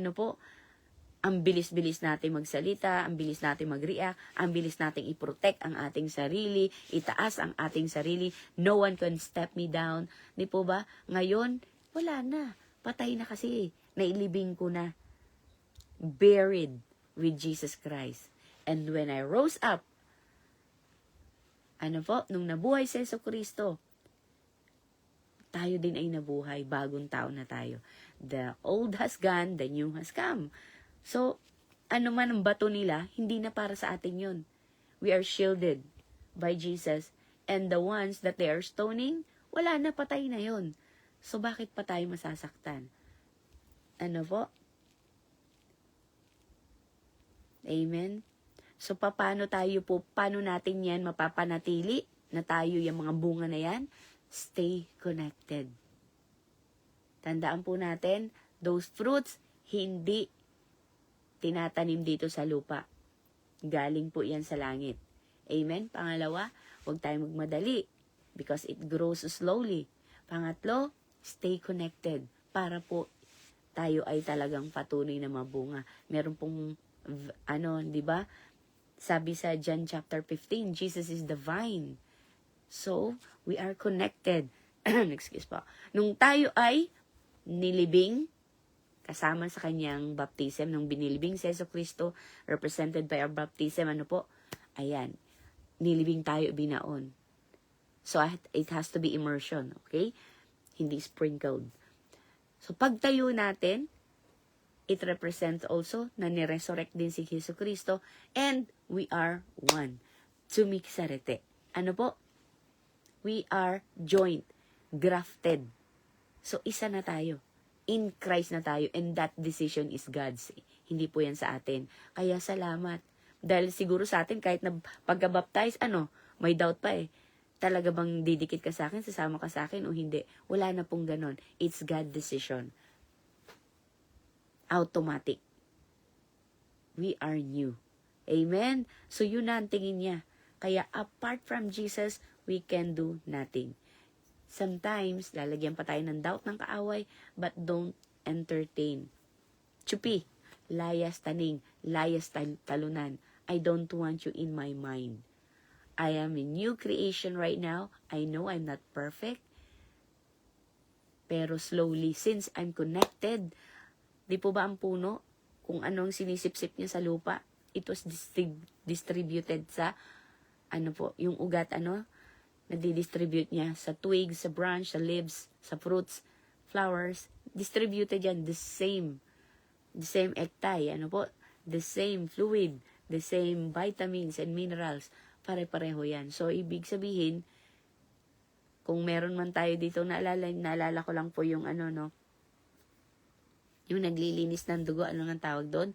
ang bilis-bilis natin magsalita, ang bilis natin mag-react, ang bilis natin i-protect ang ating sarili, itaas ang ating sarili. No one can step me down. Di po ba? Ngayon, wala na. Patay na kasi. Nailibing ko na. Buried with Jesus Christ. And when I rose up, nung nabuhay si Jesucristo, tayo din ay nabuhay. Bagong tao na tayo. The old has gone, the new has come. So, man ang bato nila, hindi na para sa atin yun. We are shielded by Jesus. And the ones that they are stoning, wala na, patay na yun. So, bakit pa tayo masasaktan? Amen? So, paano natin yan mapapanatili na tayo yung mga bunga na yan? Stay connected. Tandaan po natin, those fruits, hindi tinatanim dito sa lupa. Galing po yan sa langit. Amen? Pangalawa, huwag tayong magmadali because it grows slowly. Pangatlo, stay connected para po tayo ay talagang patuloy na mabunga. Meron pong, di ba? Sabi sa John chapter 15, Jesus is the vine. So, we are connected. Excuse po. Nung tayo ay nilibing, kasama sa kanyang baptism, nung binilibing si Yesu Cristo, represented by our baptism, ayan, nilibing tayo, binaon. So, it has to be immersion, okay? Hindi sprinkled. So, pagtayo natin, it represents also na ni-resurrect din si Jesu Cristo and we are one. Sumikisarete. Ano po? We are joint, grafted. So, isa na tayo. In Christ na tayo and that decision is God's. Hindi po yan sa atin. Kaya salamat. Dahil siguro sa atin, kahit na pagka-baptize, may doubt pa eh. Talaga bang didikit ka sa akin, sasama ka sa akin o hindi? Wala na pong ganon. It's God's decision. Automatic. We are new. Amen? So yun na ang tingin niya. Kaya apart from Jesus, we can do nothing. Sometimes, lalagyan pa tayo ng doubt ng kaaway, but don't entertain. Chupi, layas taning, layas talunan. I don't want you in my mind. I am a new creation right now. I know I'm not perfect. Pero slowly, since I'm connected, di po ba ang puno, kung anong sinisip-sip niya sa lupa, it was distributed sa, yung ugat, nadidistribute niya sa twigs, sa branch, sa leaves, sa fruits, flowers, distributed yan, the same ectai, the same fluid, the same vitamins and minerals, pare-pareho yan. So, ibig sabihin, kung meron man tayo dito, naalala ko lang po yung yung naglilinis ng dugo, ang tawag doon?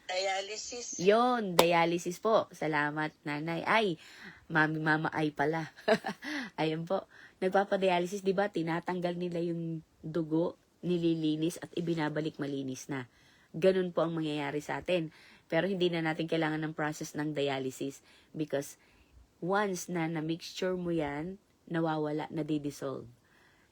Dialysis. Yon, dialysis po. Salamat, nanay. Ay, mama ay pala. Ayun po. Nagpapadialysis, di ba? Tinatanggal nila yung dugo, nililinis at ibinabalik malinis na. Ganun po ang mangyayari sa atin. Pero hindi na natin kailangan ng process ng dialysis because once na na-mixture mo yan, nawawala, nadidissolve.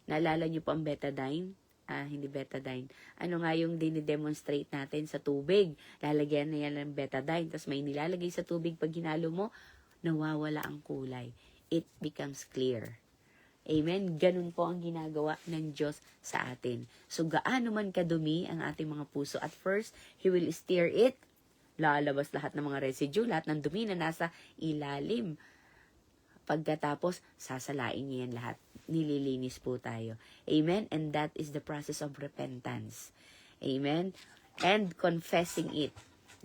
Naalala niyo po ang betadine? Hindi betadine. Ano nga yung dinidemonstrate natin sa tubig? Lalagyan na yan ng betadine, tapos may nilalagay sa tubig pag hinalo mo, nawawala ang kulay. It becomes clear. Amen? Ganun po ang ginagawa ng Diyos sa atin. So, gaano man kadumi ang ating mga puso, at first, He will stir it. Lalabas lahat ng mga residue, lahat ng dumi na nasa ilalim. Pagkatapos, sasalain niya yan lahat. Nililinis po tayo. Amen? And that is the process of repentance. Amen? And confessing it.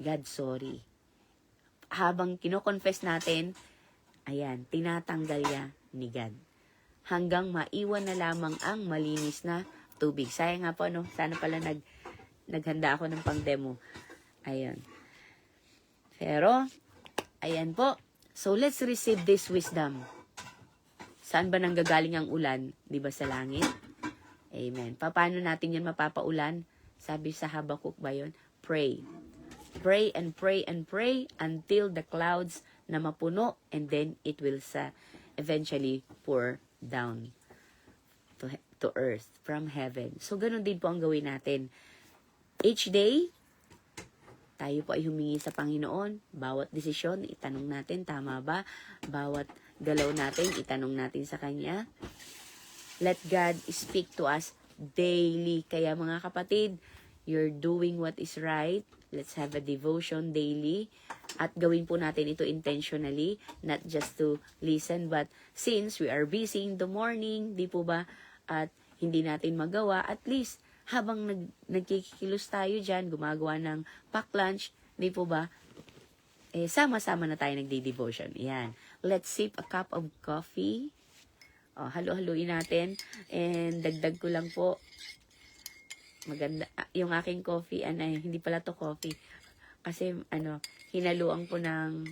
God, sorry. Habang kino-confess natin, ayan, tinatanggal niya ni God. Hanggang maiwan na lamang ang malinis na tubig. Sayang nga po, sana pala naghanda ako ng pang-demo. Ayan. Pero, ayan po. So, let's receive this wisdom. Saan ba nanggagaling ang ulan? Di ba sa langit? Amen. Paano natin yan mapapaulan? Sabi sa Habakuk ba yun? Pray. Pray and pray and pray until the clouds na mapuno and then it will eventually pour down to earth from heaven. So, ganun din po ang gawin natin. Each day, tayo po ay humingi sa Panginoon. Bawat desisyon, itanong natin, tama ba? Bawat galaw natin, itanong natin sa Kanya. Let God speak to us daily. Kaya mga kapatid, you're doing what is right. Let's have a devotion daily. At gawin po natin ito intentionally, not just to listen, but since we are busy in the morning, di po ba, at hindi natin magawa, at least, habang nagkikilos tayo dyan, gumagawa ng pack lunch, di po ba, sama-sama na tayo nagdi-devotion. Yan. Let's sip a cup of coffee. Halo-haluin natin. And dagdag ko lang po, maganda, yung aking coffee, hindi pala to coffee. Kasi, hinaluan ko ng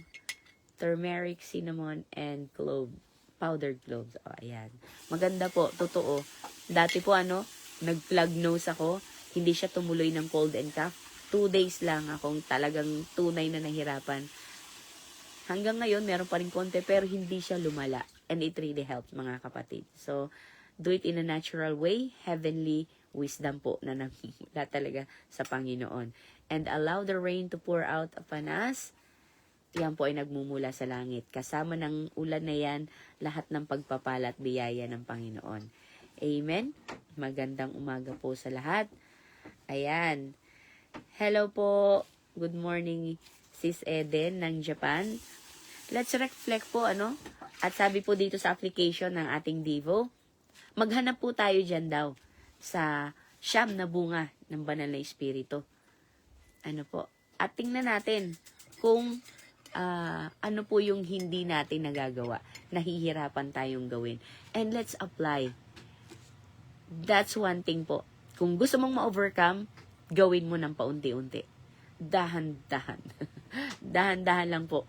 turmeric, cinnamon, and clove. Powdered cloves. Ayan. Maganda po, totoo. Dati po, nag-plug nose ako. hindi siya tumuloy ng cold and cough. 2 days lang akong talagang tunay na nahirapan. Hanggang ngayon, meron pa rin konti, pero hindi siya lumala. And it really helped, mga kapatid. So, do it in a natural way, heavenly wisdom po na namimula talaga sa Panginoon. And allow the rain to pour out upon us. Yan po ay nagmumula sa langit. Kasama ng ulan na yan, lahat ng pagpapala at biyaya ng Panginoon. Amen? Magandang umaga po sa lahat. Ayan. Hello po. Good morning, Sis Eden ng Japan. Let's reflect po, At sabi po dito sa application ng ating Devo, maghanap po tayo dyan daw sa 9 na bunga ng banal na espiritu. At tingnan natin kung ano po yung hindi natin nagagawa, nahihirapan tayong gawin. And let's apply. That's one thing po. Kung gusto mong ma-overcome, gawin mo ng paunti-unti. Dahan-dahan. Dahan-dahan lang po.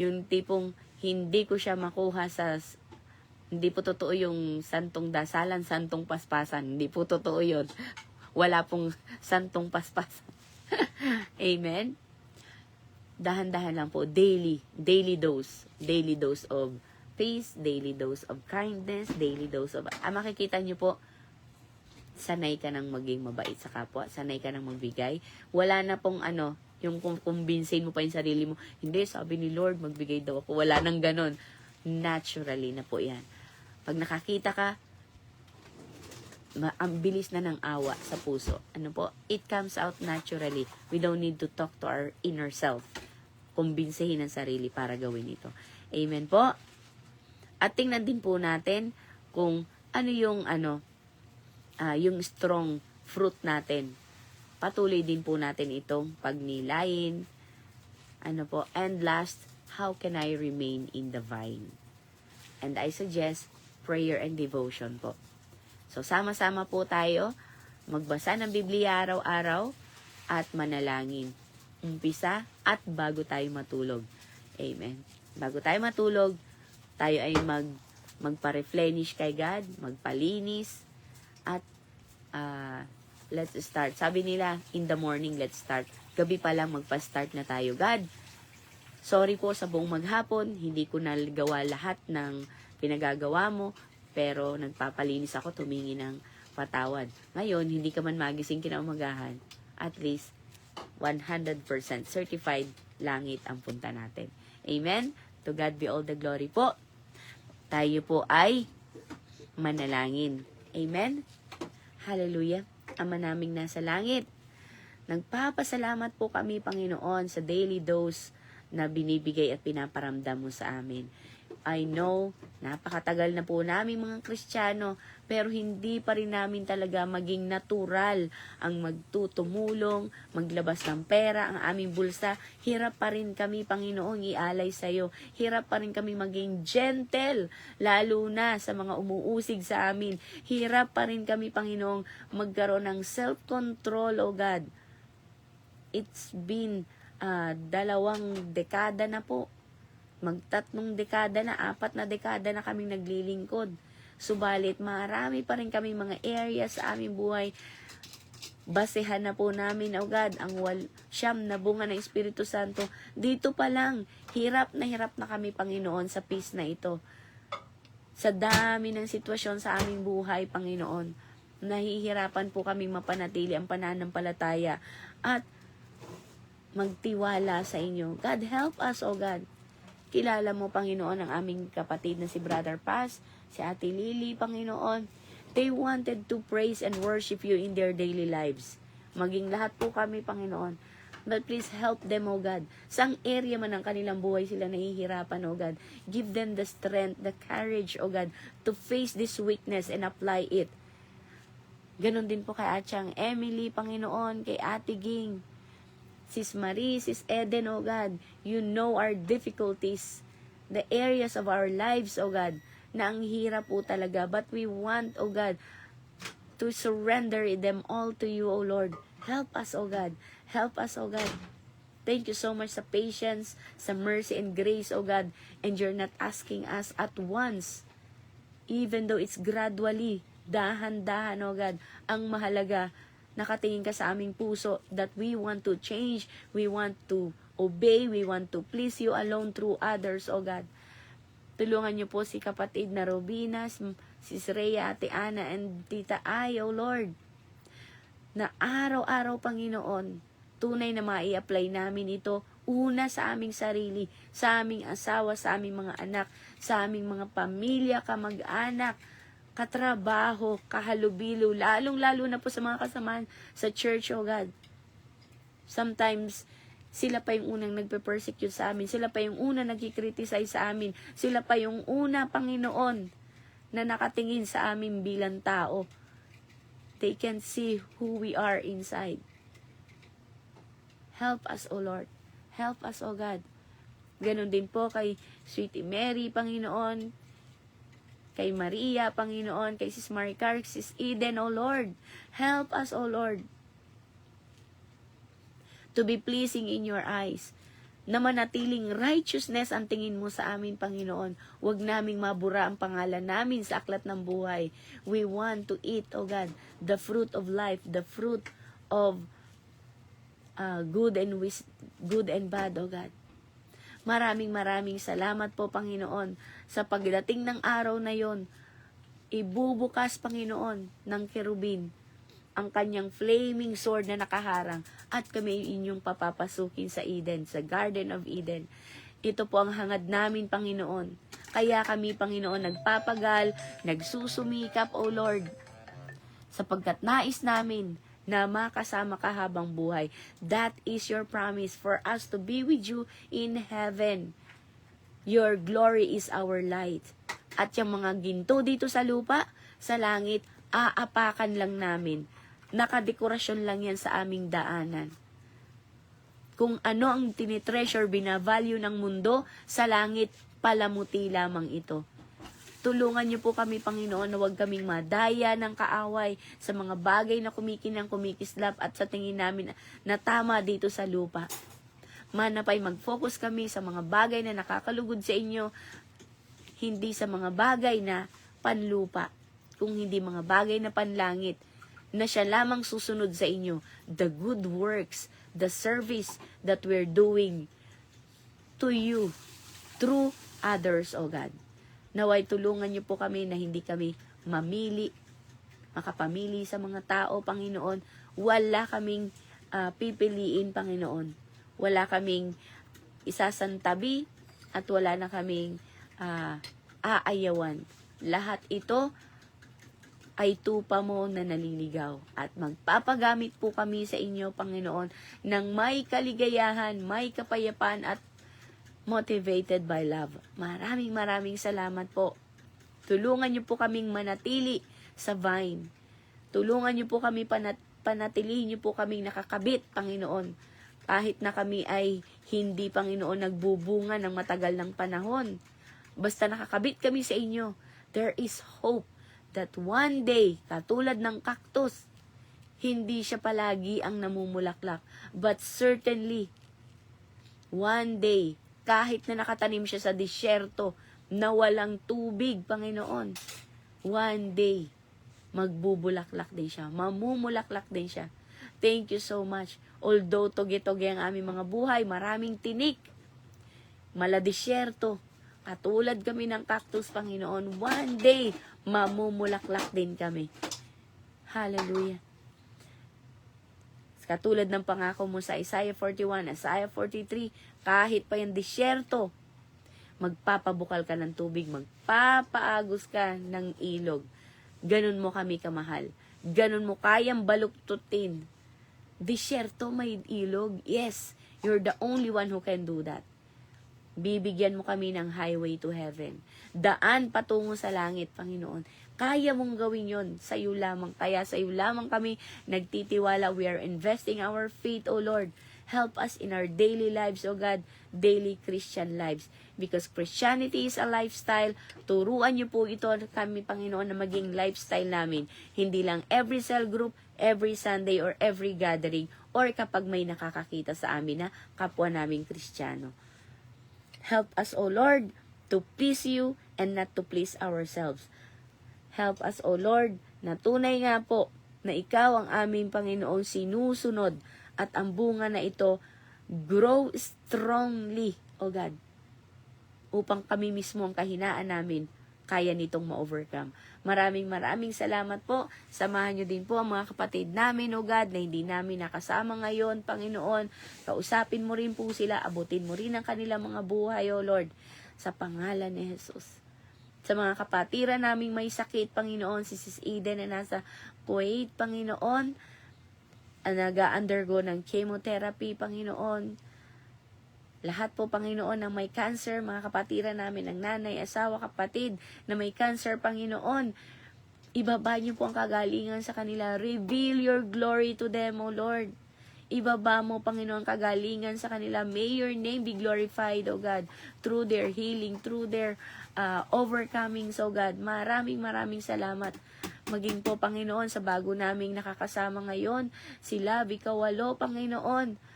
Yung tipong hindi ko siya makuha hindi po totoo yung santong dasalan, santong paspasan. Hindi po totoo yun. Wala pong santong paspasan. Amen? Dahan-dahan lang po. Daily dose. Daily dose of peace, daily dose of kindness, daily dose of... makikita nyo po, sanay ka nang maging mabait sa kapwa, sanay ka nang magbigay. Wala na pong yung kumbinsin mo pa yung sarili mo, hindi, sabi ni Lord, magbigay daw ako. Wala nang ganon. Naturally na po yan. Pag nakakita ka, ang bilis na ng awa sa puso. It comes out naturally. We don't need to talk to our inner self. Kumbinsihin ang sarili para gawin ito. Amen po. At tingnan din po natin kung ano yung yung strong fruit natin. Patuloy din po natin itong pagnilayin. And last, how can I remain in the vine? And I suggest prayer and devotion po. So, sama-sama po tayo magbasa ng Biblia araw-araw at manalangin. Umpisa at bago tayo matulog. Amen. Bago tayo matulog, tayo ay magpa-replenish kay God, magpalinis, at let's start. Sabi nila, in the morning, let's start. Gabi pa lang, magpa-start na tayo. God, sorry po sa buong maghapon, hindi ko nagawa lahat ng pinagagawa mo, pero nagpapalinis ako, tumingi ng patawad. Ngayon, hindi ka man magising kinaumagahan, at least 100% certified langit ang punta natin. Amen? To God be all the glory po. Tayo po ay manalangin. Amen? Hallelujah. Ama naming nasa langit, nagpapasalamat po kami, Panginoon, sa daily dose na binibigay at pinaparamdam mo sa amin. I know, napakatagal na po namin mga Kristiyano, pero hindi pa rin namin talaga maging natural ang magtutumulong, maglabas ng pera, ang aming bulsa. Hirap pa rin kami, Panginoong, ialay sa iyo. Hirap pa rin kami maging gentle, lalo na sa mga umuusig sa amin. Hirap pa rin kami, Panginoong, magkaroon ng self-control, O God. It's been 2 dekada na po. 3 dekada na, 4 na dekada na kaming naglilingkod. Subalit, marami pa rin kaming mga areas sa aming buhay. Basehan na po namin, O God, ang 9 na bunga ng Espiritu Santo. Dito pa lang, hirap na kami, Panginoon, sa peace na ito. Sa dami ng sitwasyon sa aming buhay, Panginoon, nahihirapan po kaming mapanatili ang pananampalataya at magtiwala sa inyo. God, help us, O God. Kilala mo, Panginoon, ang aming kapatid na si Brother Paz, si Ate Lily, Panginoon. They wanted to praise and worship you in their daily lives. Maging lahat po kami, Panginoon. But please help them, O God. Saang area man ng kanilang buhay sila nahihirapan, O God. Give them the strength, the courage, O God, to face this weakness and apply it. Ganon din po kay Atyang Emily, Panginoon, kay Ate Ging, Sis Marie, Sis Eden, O God, you know our difficulties, the areas of our lives, O God, na ang hirap po talaga. But we want, O God, to surrender them all to you, O Lord. Help us, O God. Help us, O God. Thank you so much sa patience, sa mercy and grace, O God. And you're not asking us at once, even though it's gradually, dahan-dahan, O God. Ang mahalaga, nakatingin ka sa aming puso that we want to change, we want to obey, we want to please you alone through others, O God. Tulungan niyo po si kapatid na Robina, si Rhea, Ate Ana, and Tita Ay, O Lord, na araw-araw, Panginoon, tunay na mai-apply namin ito, una sa aming sarili, sa aming asawa, sa aming mga anak, sa aming mga pamilya, kamag-anak, katrabaho, kahalubilo, lalong-lalo na po sa mga kasamahan sa church, O God. Sometimes, sila pa yung unang nagpe-persecute sa amin, sila pa yung unang nagkikriticize sa amin, sila pa yung una, Panginoon, na nakatingin sa amin bilang tao. They can see who we are inside. Help us, O Lord. Help us, O God. Ganon din po kay Sweetie Mary, Panginoon, kay Maria, Panginoon, kay Sis Maricar, Sis Eden, O Lord. Help us, O Lord, to be pleasing in your eyes. Na manatiling righteousness ang tingin mo sa amin, Panginoon. Huwag naming mabura ang pangalan namin sa aklat ng buhay. We want to eat, O God, the fruit of life, the fruit of good and bad, O God. Maraming salamat po, Panginoon, sa pagdating ng araw na yon. Ibubukas, Panginoon, ng kerubin ang kanyang flaming sword na nakaharang at kami inyong papapasukin sa Eden, sa Garden of Eden. Ito po ang hangad namin, Panginoon. Kaya kami, Panginoon, nagpapagal, nagsusumikap, O Lord, sapagkat nais namin na makasama ka habang buhay. That is your promise for us to be with you in heaven. Your glory is our light. At yung mga ginto dito sa lupa, sa langit, aapakan lang namin. Nakadekorasyon lang yan sa aming daanan. Kung ano ang tinitreasure, binavalue ng mundo, sa langit, palamuti lamang ito. Tulungan niyo po kami, Panginoon, na huwag kaming madaya ng kaaway sa mga bagay na kumikinang kumikislap at sa tingin namin na tama dito sa lupa. Manapay mag-focus kami sa mga bagay na nakakalugod sa inyo, hindi sa mga bagay na panlupa, kung hindi mga bagay na panlangit, na siya lamang susunod sa inyo. The good works, the service that we're doing to you through others, O God. Naway tulungan niyo po kami na hindi kami makapamili sa mga tao, Panginoon. Wala kaming pipiliin, Panginoon. Wala kaming isasantabi at wala na kaming aayawan. Lahat ito ay tupa mo na naliligaw. At magpapagamit po kami sa inyo, Panginoon, ng may kaligayahan, may kapayapaan at motivated by love. Maraming salamat po. Tulungan niyo po kaming manatili sa vine. Tulungan niyo po kami, panatilihin niyo po kaming nakakabit, Panginoon. Kahit na kami ay hindi, Panginoon, nagbubunga ng matagal ng panahon. Basta nakakabit kami sa inyo, there is hope that one day, katulad ng cactus, hindi siya palagi ang namumulaklak. But certainly, one day, kahit na nakatanim siya sa disyerto na walang tubig, Panginoon, one day, magbubulaklak din siya. Mamumulaklak din siya. Thank you so much. Although toge-toge ang aming mga buhay, maraming tinik, maladisyerto, katulad kami ng cactus, Panginoon, one day, mamumulaklak din kami. Hallelujah. Katulad ng pangako mo sa Isaiah 41, Isaiah 43, kahit pa yung disyerto, magpapabukal ka ng tubig, magpapaagos ka ng ilog. Ganun mo kami kamahal. Ganun mo kayang baluktutin. Disyerto, may ilog. Yes, you're the only one who can do that. Bibigyan mo kami ng highway to heaven. Daan patungo sa langit, Panginoon. Kaya mong gawin yon sa iyo lamang. Kaya sa iyo lamang kami nagtitiwala. We are investing our faith, O Lord. Help us in our daily lives, O God, daily Christian lives. Because Christianity is a lifestyle. Turuan niyo po ito kami, Panginoon, na maging lifestyle namin. Hindi lang every cell group, every Sunday, or every gathering, or kapag may nakakakita sa amin na kapwa naming Kristiyano. Help us, O Lord, to please you and not to please ourselves. Help us, O Lord, na tunay nga po na ikaw ang aming Panginoong sinusunod at ang bunga na ito grow strongly, O God, upang kami mismo ang kahinaan namin kaya nitong ma-overcome. Maraming salamat po. Samahan nyo din po ang mga kapatid namin, O God, na hindi namin nakasama ngayon, Panginoon. Kausapin mo rin po sila, abutin mo rin ang kanilang mga buhay, O Lord, sa pangalan ni Jesus. Sa mga kapatiran naming may sakit, Panginoon, si Sis Eden na nasa Kuwait, Panginoon, nag-undergo ng chemotherapy, Panginoon. Lahat po, Panginoon, ng may cancer, mga kapatiran namin, ang nanay, asawa, kapatid na may cancer, Panginoon, ibaba niyo po ang kagalingan sa kanila. Reveal your glory to them, O Lord. Ibaba mo, Panginoon, kagalingan sa kanila. May your name be glorified, O God, through their healing, through their overcoming, so God. Maraming salamat. Maging po, Panginoon, sa bago naming nakakasama ngayon, sila, Bikawalo, Panginoon,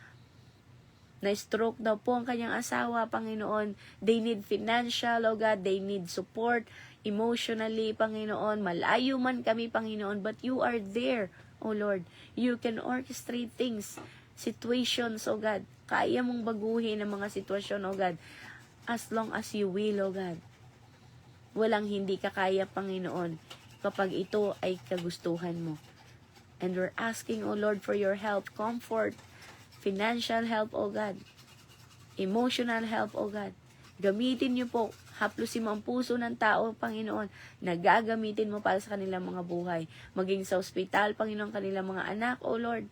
na-stroke daw po ang kanyang asawa, Panginoon. They need financial, O God. They need support emotionally, Panginoon. Malayo man kami, Panginoon, but you are there, O Lord. You can orchestrate things, situations, O God. Kaya mong baguhin ang mga sitwasyon, O God, as long as you will, O God. Walang hindi ka kaya, Panginoon, kapag ito ay kagustuhan mo. And we're asking, O Lord, for your help, comfort, financial help, O God. Emotional help, O God. Gamitin niyo po, haplusin mo ang puso ng tao, Panginoon, na gagamitin mo para sa kanilang mga buhay. Maging sa ospital, Panginoon, kanilang mga anak, O Lord.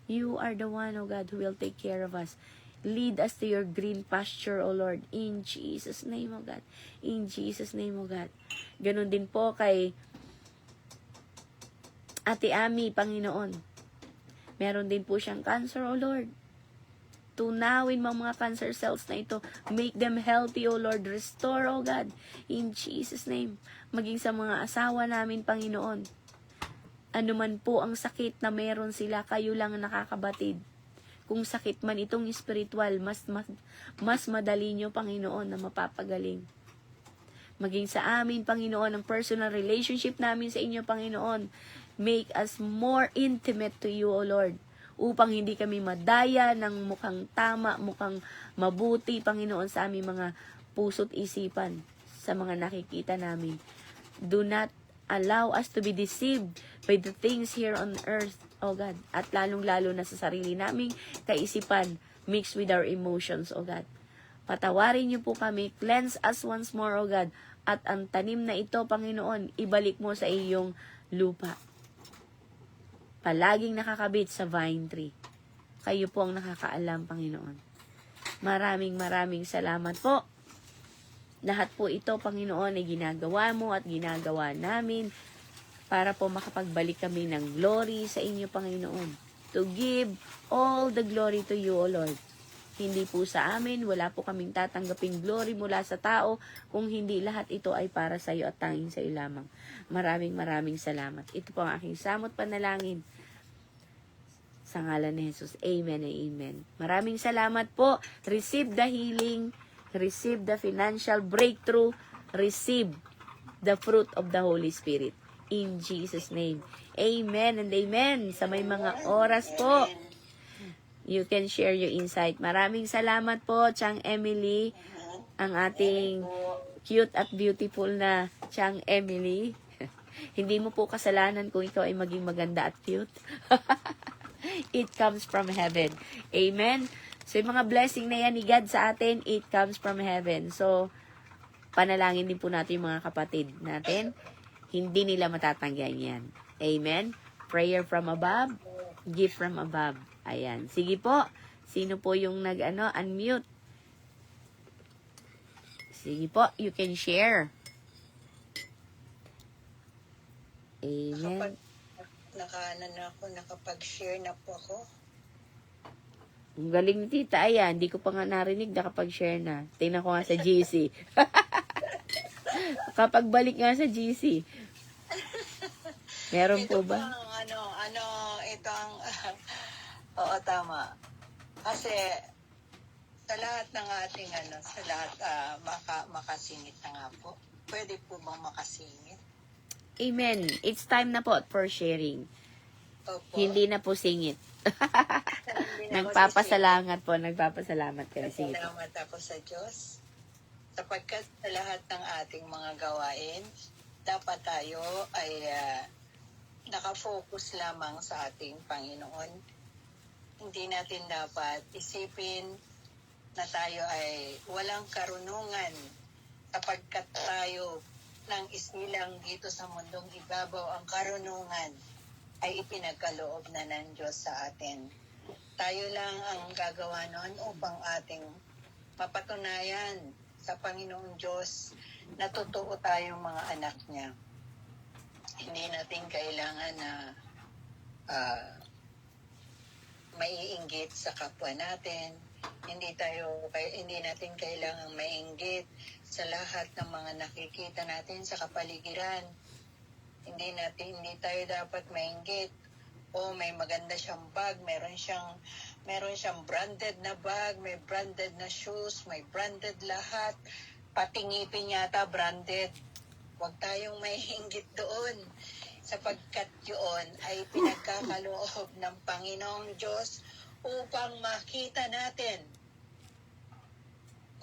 You are the one, O God, who will take care of us. Lead us to your green pasture, O Lord. In Jesus' name, O God. In Jesus' name, O God. Ganon din po kay Ate Ami, Panginoon. Meron din po siyang cancer, O Lord. Tunawin mo mga cancer cells na ito. Make them healthy, O Lord. Restore, O God. In Jesus' name. Maging sa mga asawa namin, Panginoon. Ano man po ang sakit na meron sila, kayo lang ang nakakabatid. Kung sakit man itong spiritual, mas madali nyo, Panginoon, na mapapagaling. Maging sa amin, Panginoon, ang personal relationship namin sa inyo, Panginoon. Make us more intimate to you, O Lord. Upang hindi kami madaya ng mukhang tama, mukhang mabuti, Panginoon, sa aming mga puso't isipan, sa mga nakikita namin. Do not allow us to be deceived by the things here on earth, O God. At lalong-lalo na sa sarili naming kaisipan, mixed with our emotions, O God. Patawarin niyo po kami, cleanse us once more, O God. At ang tanim na ito, Panginoon, ibalik mo sa iyong lupa. Palaging nakakabit sa vine tree. Kayo po ang nakakaalam, Panginoon. Maraming salamat po. Lahat po ito, Panginoon, ay ginagawa mo at ginagawa namin para po makapagbalik kami ng glory sa inyo, Panginoon. To give all the glory to you, O Lord. Hindi po sa amin, wala po kaming tatanggaping glory mula sa tao, kung hindi lahat ito ay para sa iyo at tanging sa iyo lamang. Maraming salamat. Ito po ang aking samot panalangin. Sa ngalan ni Jesus. Amen and amen. Maraming salamat po. Receive the healing. Receive the financial breakthrough. Receive the fruit of the Holy Spirit. In Jesus' name. Amen and amen. Sa may mga oras po, you can share your insight. Maraming salamat po, Chang Emily. Ang ating cute at beautiful na Chang Emily. Hindi mo po kasalanan kung ikaw ay maging maganda at cute. It comes from heaven. Amen? So, yung mga blessing na yan ni God sa atin, it comes from heaven. So, panalangin din po natin yung mga kapatid natin. Hindi nila matatanggihan yan. Amen? Prayer from above, gift from above. Ayan. Sige po. Sino po yung unmute? Sige po, you can share. Amen. Nakapag-share na po ako. Ang galing ni Tita. Ayan, hindi ko pa nga narinig, nakapag-share na. Tingnan ko nga sa GC. Kapagbalik nga sa GC. Meron Ito po ba? Ito ang, oo, tama. Kasi, sa lahat ng ating, sa lahat, makasingit na nga po. Pwede po bang makasingit? Amen. It's time na po for sharing. Opo. Hindi na po singit. Hindi na ako Nagpapasalamat kayo. Sige po. Salamat ako sa Diyos. Sapagkat sa lahat ng ating mga gawain, dapat tayo ay nakafocus lamang sa ating Panginoon. Hindi natin dapat isipin na tayo ay walang karunungan sapagkat tayo ng isilang dito sa mundong ibabaw ang karunungan ay ipinagkaloob na ng Diyos sa atin. Tayo lang ang gagawa noon upang ating mapatunayan sa Panginoong Diyos na totoo tayong mga anak niya. Hindi natin kailangan na maiinggit sa kapwa natin. Hindi natin kailangan maiinggit sa lahat ng mga nakikita natin sa kapaligiran. Hindi tayo dapat mainggit. O may maganda siyang bag, meron siyang branded na bag, may branded na shoes, may branded lahat. Pati ngipin yata branded. Huwag tayong maiinggit doon sapagkat yun ay pinagkakaloob ng Panginoong Diyos upang makita natin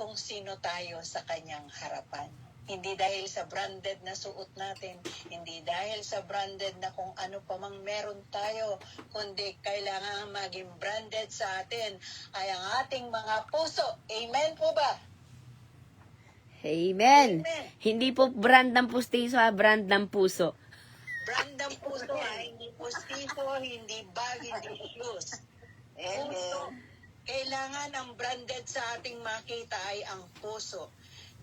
kung sino tayo sa kanyang harapan. Hindi dahil sa branded na suot natin, hindi dahil sa branded na kung ano pa mang meron tayo, kundi kailangan maging branded sa atin ay ang ating mga puso. Amen po ba? Amen. Amen. Hindi po brand ng pustiso, brand ng puso. Brand ng puso hindi postizo, hindi bag, hindi shoes. Puso. Kailangan ang branded sa ating makita ay ang puso.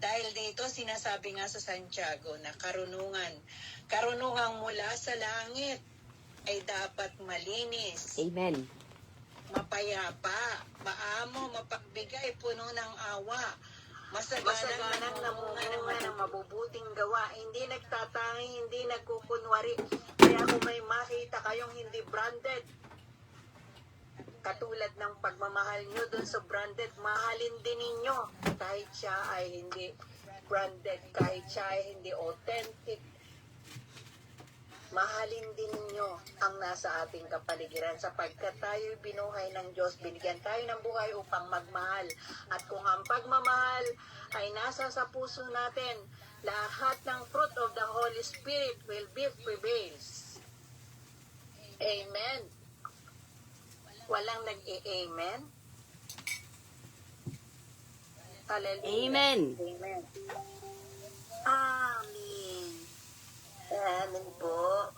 Dahil dito, sinasabi nga sa Santiago na karunungan mula sa langit ay dapat malinis, Amen. mapayapa, maamo, mapagbigay, puno ng awa, masaganang namunga ng mabubuting gawa, hindi nagtatangi, hindi nagkukunwari. Kaya kung may makita kayong hindi branded, katulad ng pagmamahal nyo dun sa branded, mahalin din ninyo kahit siya ay hindi branded, kahit siya ay hindi authentic. Mahalin din ninyo ang nasa ating kapaligiran sapagkat tayo'y binuhay ng Diyos, binigyan tayo ng buhay upang magmahal. At kung ang pagmamahal ay nasa sa puso natin, lahat ng fruit of the Holy Spirit will be prevails. Amen. Walang nag-amen? Hallelujah. Amen. Amen. Amen. Amen po.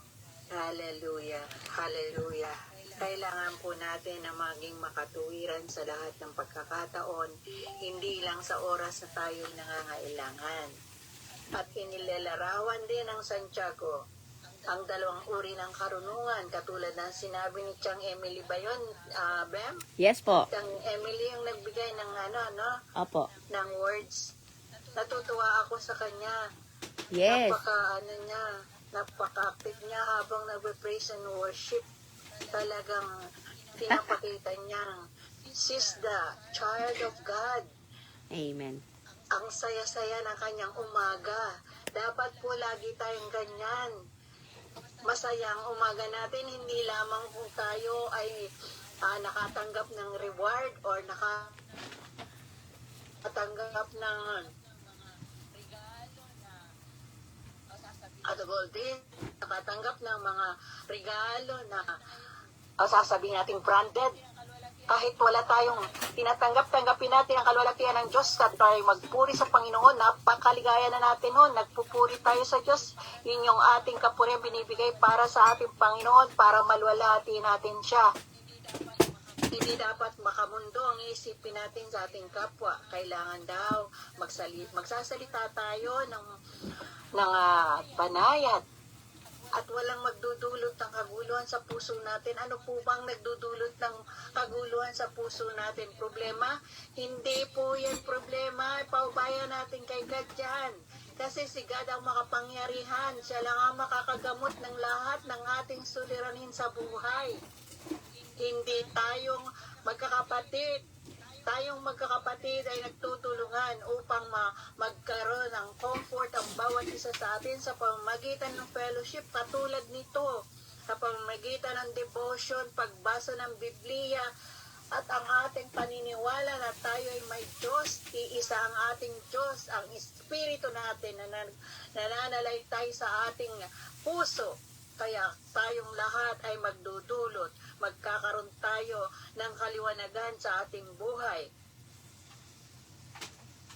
Hallelujah. Hallelujah. Kailangan po natin na maging makatuwiran sa lahat ng pagkakataon, hindi lang sa oras na tayo nangangailangan. At inilalarawan din ng Santiago ang dalawang uri ng karunungan, katulad ng sinabi ni Chang Emily ba yun, Bem? Yes po. Chang Emily yung nagbigay ng Opo. ng words. Natutuwa ako sa kanya. Yes. Napaka-active niya habang nagpe-praise and worship. Talagang pinapakita niyang she's the child of God. Amen. Ang saya-saya ng kanyang umaga. Dapat po lagi tayong ganyan. Masaya ang umaga natin, hindi lamang kung tayo ay nakatanggap ng reward or nakatanggap ng nakatanggap ng mga regalo na sasabihin natin branded. Kahit wala tayong tinatanggap-tanggapin natin ang kalwalatian ng Diyos at tayo magpuri sa Panginoon. Napakaligaya na natin noon. Nagpupuri tayo sa Diyos. Yun yung ating kapurihan binibigay para sa ating Panginoon, para malwalhati natin siya. Hindi dapat makamundo ang isipin natin sa ating kapwa. Kailangan daw magsasalita tayo ng banayad. At walang magdudulot ng kaguluhan sa puso natin. Ano po bang nagdudulot ng kaguluhan sa puso natin? Problema? Hindi po yan problema. Paubayan natin kay God dyan. Kasi si God ang makapangyarihan. Siya lang ang makakagamot ng lahat ng ating suliranin sa buhay. Hindi tayong magkakapatid. Tayong magkakapatid ay nagtutulungan upang magkaroon ng comfort ang bawat isa sa atin sa pamamagitan ng fellowship katulad nito. Sa pamamagitan ng devotion, pagbasa ng Biblia, at ang ating paniniwala na tayo ay may Diyos, iisa ang ating Diyos, ang Espiritu natin na nananalaytay sa ating puso. Kaya tayong lahat ay magdudulot, magkakaroon tayo ng kaliwanagan sa ating buhay.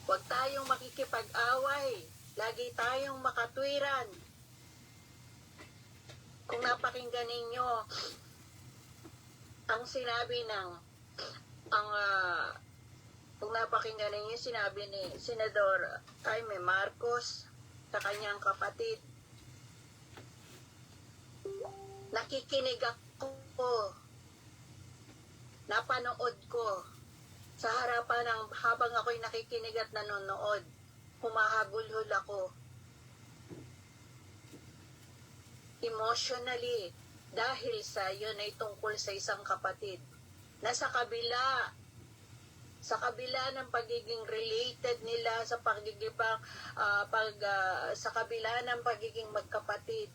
Huwag tayong makikipag-away, lagi tayong makatwiran. Kung napakinggan ninyo ang sinabi kung napakinggan ninyo sinabi ni Senador Jaime Marcos sa kanyang kapatid, nakikinig ako, napanood ko sa harapan habang ako'y nakikinig at nanonood, humahagulhol ako emotionally dahil sa yun ay tungkol sa isang kapatid na sa kabila ng pagiging related nila sa sa kabila ng pagiging magkapatid,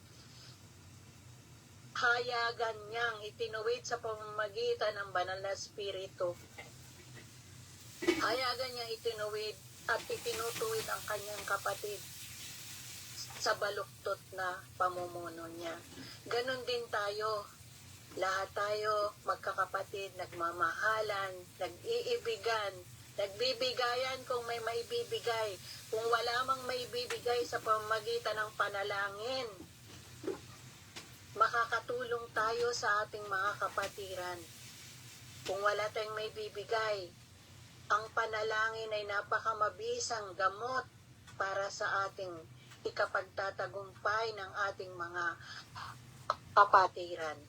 hayagan niyang itinuwid sa pamamagitan ng banal na espiritu. Hayagan niyang itinuwid at itinutuwid ang kanyang kapatid sa baluktot na pamumuno niya. Ganon din tayo. Lahat tayo magkakapatid, nagmamahalan, nag-iibigan, nagbibigayan kung may maibibigay. Kung wala mang maibibigay sa pamamagitan ng panalangin, makakatulong tayo sa ating mga kapatiran. Kung wala tayong maibibigay, ang panalangin ay napakamabisang gamot para sa ating ikapagtatagumpay ng ating mga kapatiran.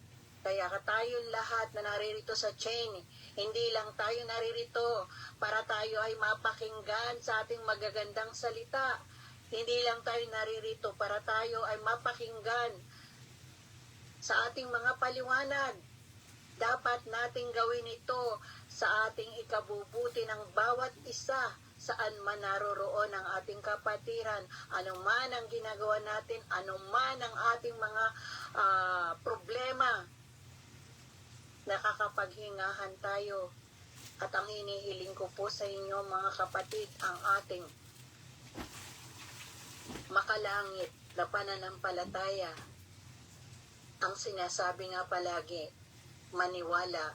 Kaya tayong lahat na naririto sa chain, hindi lang tayo naririto para tayo ay mapakinggan sa ating magagandang salita. Hindi lang tayo naririto para tayo ay mapakinggan sa ating mga paliwanag. Dapat nating gawin ito sa ating ikabubuti ng bawat isa saan man naroroon ang ating kapatiran, anuman ang ginagawa natin, anuman ang ating mga problema, nakakapaghingahan tayo. At ang hinihiling ko po sa inyo mga kapatid, ang ating makalangit na pananampalataya. Ang sinasabi nga palagi, maniwala,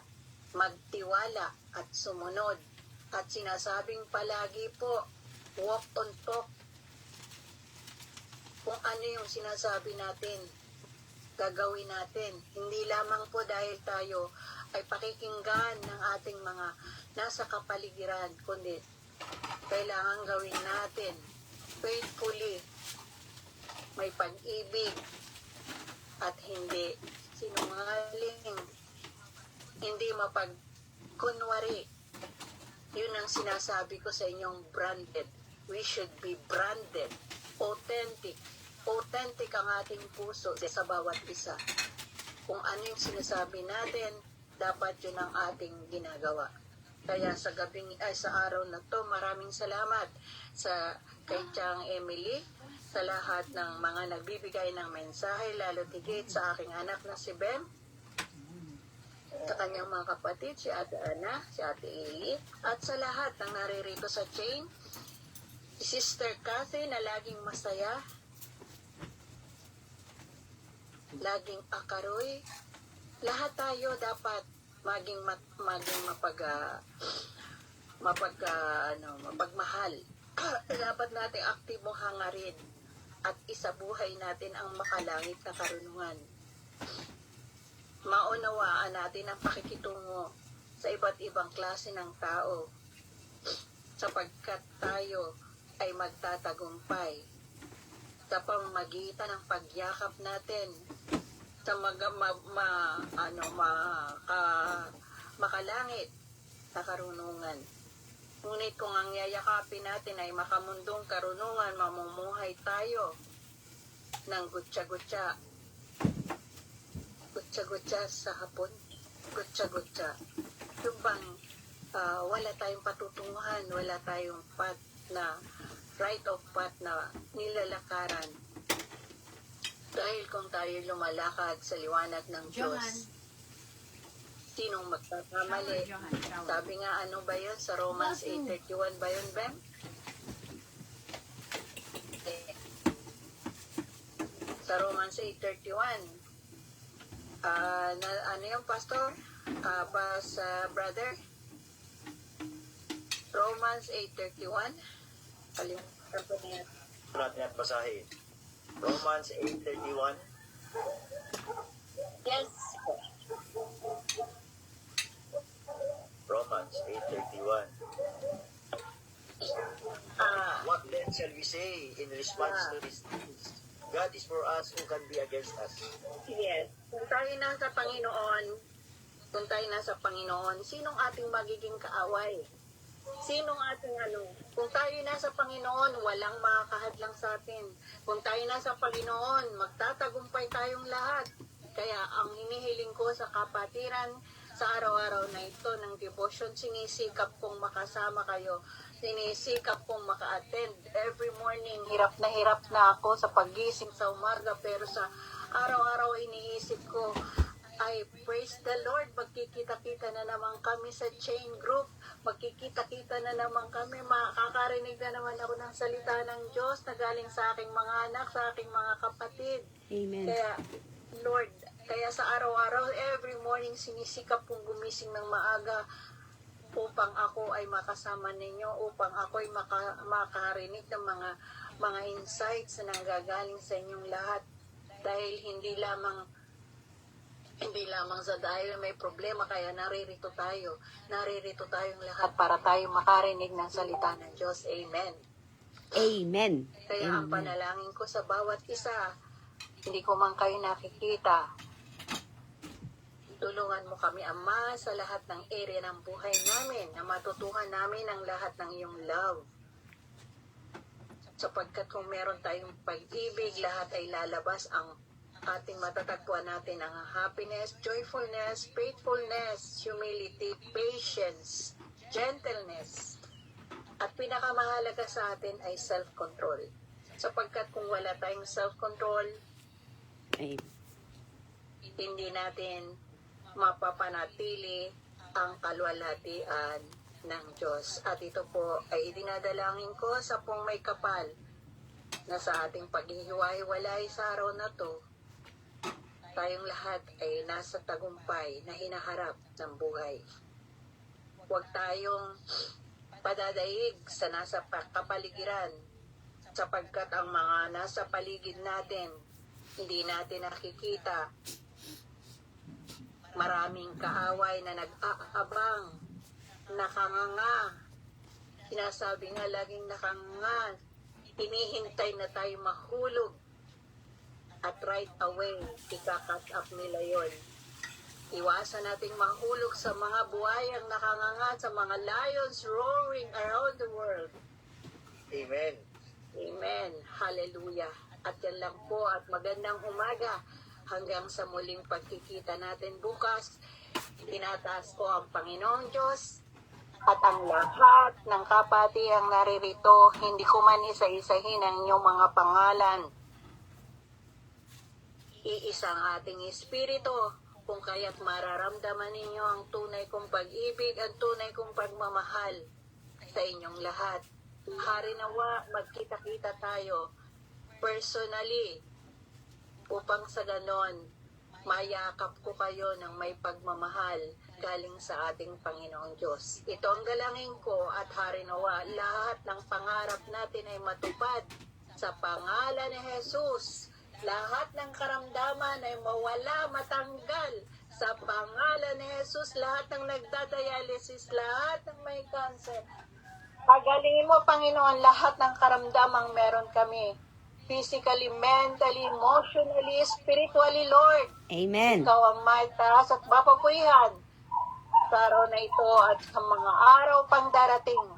magtiwala at sumunod. At sinasabing palagi po, walk on talk. Kung ano yung sinasabi natin, gagawin natin. Hindi lamang po dahil tayo ay pakikinggan ng ating mga nasa kapaligiran, kundi kailangan gawin natin faithfully, may pag-ibig, at hindi sinungaling, hindi mapagkunwari. Yun ang sinasabi ko sa inyong branded. We should be branded, authentic. Authentic ang ating puso sa bawat isa. Kung ano yung sinasabi natin, dapat yun ang ating ginagawa. Kaya sa araw na to, maraming salamat sa kay Chang Emily, sa lahat ng mga nagbibigay ng mensahe, lalo tigit sa aking anak na si Ben, sa kanyang mga kapatid, si Ate Ana, si Ate Eli, at sa lahat ng naririto sa chain, si Sister Cathy na laging masaya, laging akaroy. Lahat tayo dapat mapagmahal. Dapat nating aktibong hangarin at isabuhay natin ang makalangit na karunungan. Maunawaan natin ang pakikitungo sa iba't ibang klase ng tao sapagkat tayo ay magtatagumpay sa pamamagitan ng pagyakap natin sa makalangit na karunungan. Ngunit kung ang yayakapin natin ay makamundong karunungan, mamumuhay tayo ng gutya-gutya. Gutya-gutya sa hapon. Gutya-gutya. Yung bang wala tayong patutunguhan, wala tayong right of path na nilalakaran. Dahil kung tayo lumalakad sa liwanag ng Diyos, sinong magkakamali? Sabi nga, ano ba yun? Sa Romans 8:31 ba yun, Bem? Sa Romans 8:31. Ano yung pastor? Brother? Romans 8:31. Kalimutan ko na yan. natin at basahin. Romans 8:31. Yes. Romans 8:31. What then shall we say in response to these things? God is for us, who can be against us? Yes. Kung tayo nasa Panginoon, sinong ating magiging kaaway? Sinong ating Kung tayo nasa Panginoon, walang makakahadlang sa atin. Kung tayo nasa Panginoon, magtatagumpay tayong lahat. Kaya ang hinihiling ko sa kapatiran sa araw-araw na ito ng devotion, sinisikap kong makasama kayo. Sinisikap kong maka-attend every morning. Hirap na ako sa paggising sa umaga, pero sa araw-araw iniisip ko, ay praise the Lord, magkikita-kita na naman kami sa chain group, magkikita-kita na naman kami, makakarinig na naman ako ng salita ng Diyos na galing sa aking mga anak, sa aking mga kapatid. Amen. Kaya, Lord, kaya sa araw-araw, every morning, sinisikap kong gumising ng maaga upang ako ay makasama ninyo, upang ako ay makarinig ng mga insights na nanggagaling sa inyong lahat. Dahil hindi lamang sa dahil may problema, kaya naririto tayong lahat para tayo makarinig ng salita ng Diyos. Amen. Amen. Kaya ang Amen. panalangin ko sa bawat isa, hindi ko man kayo nakikita, tulungan mo kami, Ama, sa lahat ng area ng buhay namin, na matutuhan namin ang lahat ng iyong love. Sapagkat kung meron tayong pag-ibig, lahat ay lalabas. Ang ating matatagpuan natin ang happiness, joyfulness, faithfulness, humility, patience, gentleness. At pinakamahalaga sa atin ay self-control. Sapagkat kung wala tayong self-control, Amen. hindi natin mapapanatili ang kaluwalhatian ng Diyos. At ito po ay idinadalangin ko sa pong may kapal na sa ating paghihiwa-hiwalay sa araw na to, tayong lahat ay nasa tagumpay na hinaharap ng buhay. Huwag tayong padadaig sa nasa kapaligiran, sapagkat ang mga nasa paligid natin, hindi natin nakikita. Maraming kaaway na nag-aabang, nakanganga. Sinasabi nga laging nakanganga, hinihintay na tayo mahulog. At right away, ika-cut up nila yon. Iwasan nating mahulog sa mga buhayang nakanganga, sa mga lions roaring around the world. Amen. Amen. Hallelujah. At yan lang po, at magandang umaga. Hanggang sa muling pagkikita natin bukas, tinataas ko ang Panginoong Diyos at ang lahat ng kapatihang naririto. Hindi ko man isa-isahin ang inyong mga pangalan. Iisang ating espiritu, kung kaya't mararamdaman ninyo ang tunay kong pag-ibig, ang tunay kong pagmamahal sa inyong lahat. Hari nawa, magkita-kita tayo personally, upang sa ganon, mayakap ko kayo ng may pagmamahal galing sa ating Panginoong Diyos. Ito ang dalangin ko, at Hari nawa, lahat ng pangarap natin ay matupad sa pangalan ni Jesus. Lahat ng karamdaman ay mawala, matanggal sa pangalan ni Jesus. Lahat ng nagdadialysis, lahat ng may cancer, pagalingin mo, Panginoon, lahat ng karamdamang meron kami. Physically, mentally, emotionally, spiritually, Lord. Amen. Ikaw ang may taas at mapapuihan sa araw na ito at sa mga araw pang darating.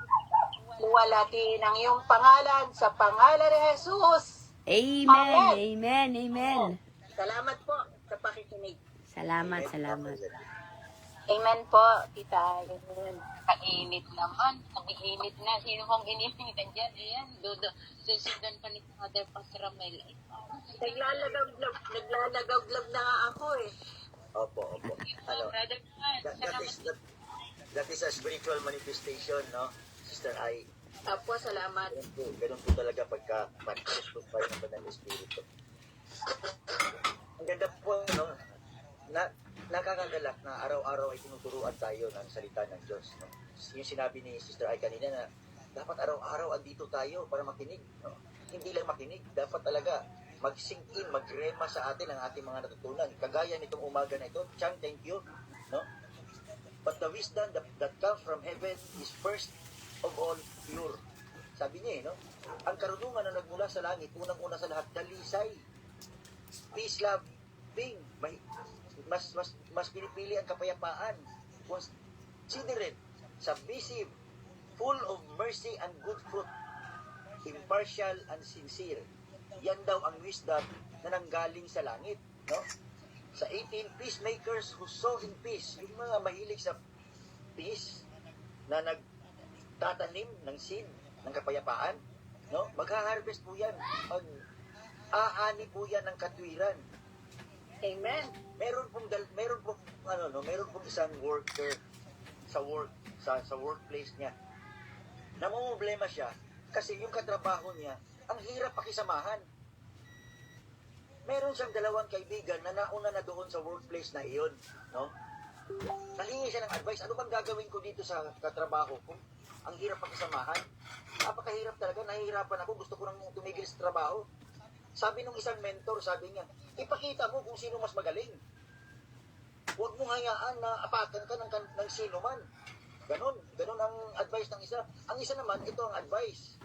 Luwalhatiin ang iyong pangalan sa pangalan ni Jesus. Amen. Amen. Amen. Salamat po sa pakikinig. Salamat. Amen po, tita. Amen. Kainit naman. Kainit na. Sino pong ininitan dyan? Ayan. Susundan pa ni Father Pastor Ramel. Naglalagaw-lab na nga ako eh. Opo. Ano, that is a spiritual manifestation, no? Sister Ai. Apo, salamat. Ganun po talaga pagka manifest tayo ng Banal na Espiritu. Ang ganda po, no? Nakakagalak na araw-araw ay tinuturuan tayo ng salita ng Diyos. No? Yung sinabi ni Sister Ai kanina na dapat araw-araw andito tayo para makinig. No? Hindi lang makinig, dapat talaga mag-sink in, mag-rema sa atin ang ating mga natutunan. Kagaya nitong umaga na ito, Chang, thank you. No? But the wisdom that comes from heaven is first of all pure. Sabi niya, no? Ang karunungan na nagmula sa langit, unang-una sa lahat, dalisay, peace, love, being, mas pinipili ang kapayapaan, considerate, submissive, full of mercy and good fruit, impartial and sincere. Yan daw ang wisdom na nanggaling sa langit, no? Sa 18, peacemakers who sow in peace, yung mga mahilig sa peace, na nagtatanim ng seed, ng kapayapaan, no? Magha-harvest po yan, mag-aani po yan ng katwiran. Amen. Meron pong isang worker sa workplace niya. Namumblema siya kasi yung katrabaho niya, ang hirap pakisamahan. Meron siyang dalawang kaibigan na nauna na doon sa workplace na iyon, no? Nahingi siya ng advice, ano bang gagawin ko dito sa katrabaho ko? Ang hirap pakisamahan. Napakahirap talaga, nahihirapan ako, gusto ko nang tumigil sa trabaho. Sabi nung isang mentor, sabi niya, ipakita mo kung sino mas magaling. Huwag mong hayaan na apakan ka ng sino man. Ganon ang advice ng isa. Ang isa naman, ito ang advice.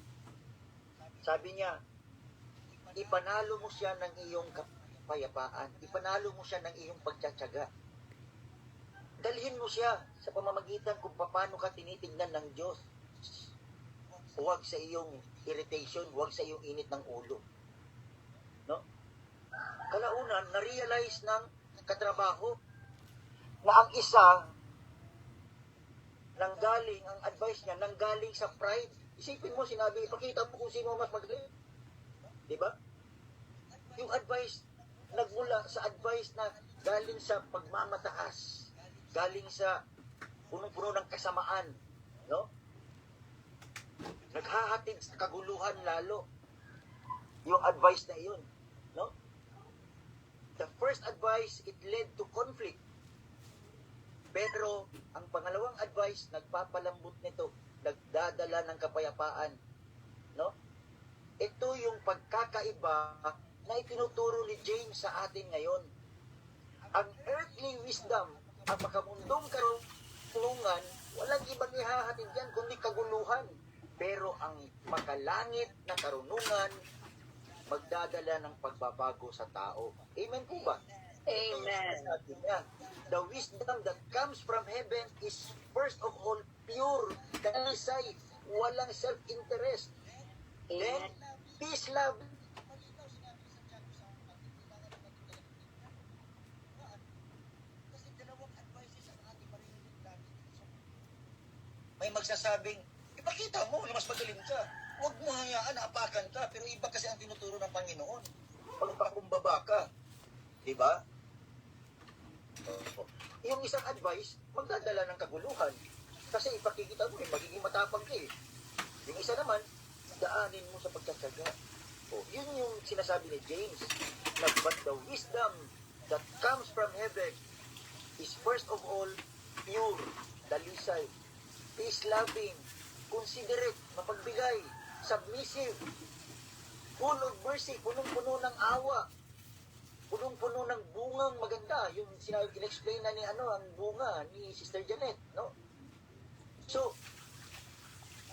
Sabi niya, ipanalo mo siya ng iyong kapayapaan. Ipanalo mo siya ng iyong pagtsatsaga. Dalhin mo siya sa pamamagitan kung paano ka tinitingnan ng Diyos. Huwag sa iyong irritation, huwag sa iyong init ng ulo. No? Kalaunan, na-realize ng katrabaho na ang isa ang advice niya, nanggaling sa pride. Isipin mo, sinabi, ipakita mo kung sino mas magaling. Diba? Yung advice, nagmula sa advice na galing sa pagmamataas, galing sa punong-puno ng kasamaan, no? Naghahatid sa kaguluhan lalo yung advice na iyon, no? The first advice, it led to conflict. Pero ang pangalawang advice, nagpapalambot nito, nagdadala ng kapayapaan, no? Ito yung pagkakaiba na itinuturo ni James sa atin ngayon. Ang earthly wisdom, ang makamundong karunungan, walang ibang ihahatid yan kundi kaguluhan. Pero ang makalangit na karunungan, magdadala ng pagbabago sa tao. Amen po ba? Amen. The wisdom that comes from heaven is first of all pure, dalisay, walang self-interest. Then, peace, love. May magsasabing, ipakita mo na mas magaling ka. Huwag mo hayaan na apakan ka. Pero iba kasi ang tinuturo ng Panginoon. Pagpakumbaba ka. Diba? Yung isang advice, magdadala ng kaguluhan. Kasi ipakikita mo, magiging matapang ka eh. Yung isa naman, daanin mo sa pagkatsaga. Yun yung sinasabi ni James, na but the wisdom that comes from heaven is first of all pure, dalisay, peace-loving, considerate, mapagbigay, submissive, full of mercy, punong-puno ng awa, punong-puno ng bungang maganda. Yung in-explain na ni ang bunga ni Sister Janet, no? So,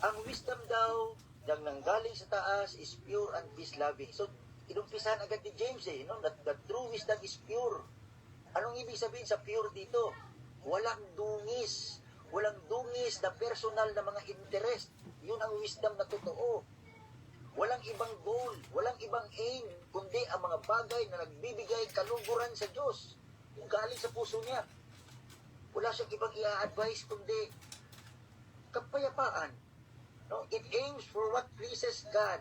ang wisdom daw nang nanggaling sa taas is pure and peace-loving. So, inumpisahan agad ni James no? That the true wisdom is pure. Anong ibig sabihin sa pure dito? Walang dungis na personal na mga interest. Yun ang wisdom na totoo. Walang ibang goal, walang ibang aim, kundi ang mga bagay na nagbibigay kaluguran sa Diyos. Yung galing sa puso niya. Wala siyang ibang i-advise, kundi kapayapaan. No? It aims for what pleases God.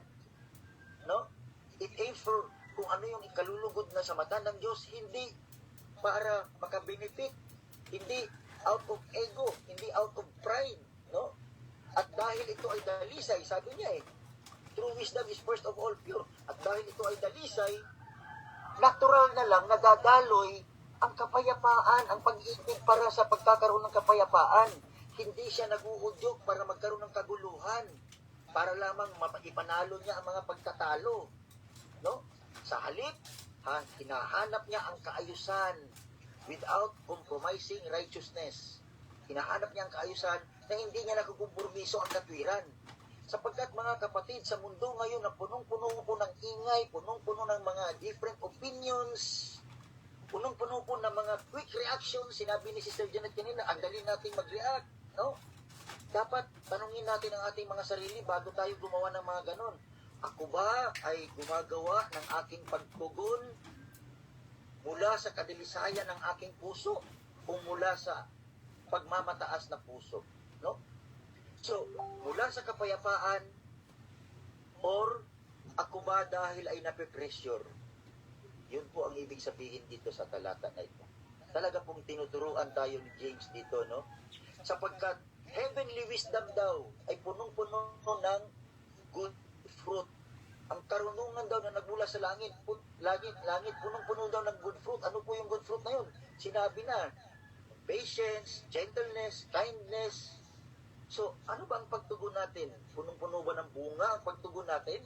No? It aims for kung ano yung ikalulugod na sa mata ng Diyos, hindi para makabenefit, hindi out of ego, hindi out of pride, no? At dahil ito ay dalisay, sabi niya true wisdom is first of all pure. At dahil ito ay dalisay, natural na lang nadadaloy ang kapayapaan, ang pag-ibig para sa pagkakaroon ng kapayapaan. Hindi siya naguudyok para magkaroon ng kaguluhan, para lamang ipanalo niya ang mga pagtatalo. No? Sa halip, hinahanap niya ang kaayusan without compromising righteousness. Hinahanap niya ang kaayusan na hindi niya nakukumpromiso ang katwiran. Sapagkat mga kapatid, sa mundo ngayon na punong-puno po ng ingay, punong-puno ng mga different opinions, punong-puno po ng mga quick reactions, sinabi ni Sister Janet kanina, ang dali nating mag-react, no? Dapat tanungin natin ang ating mga sarili bago tayo gumawa ng mga ganon. Ako ba ay gumagawa ng aking pagtugon mula sa kadilisayan ng aking puso o mula sa pagmamataas na puso, no? So, mula sa kapayapaan or ako ba dahil ay nape-pressure? Yun po ang ibig sabihin dito sa talata na ito. Talaga pong tinuturuan tayo ni James dito, no? Sapagkat heavenly wisdom daw ay punong-puno ng good fruit. Ang karunungan daw na nagmula sa langit, langit punong-puno daw ng good fruit. Ano po yung good fruit na yun? Sinabi na, patience, gentleness, kindness. So, ano ba ang pagtugon natin? Punong-puno ba ng bunga ang pagtugon natin?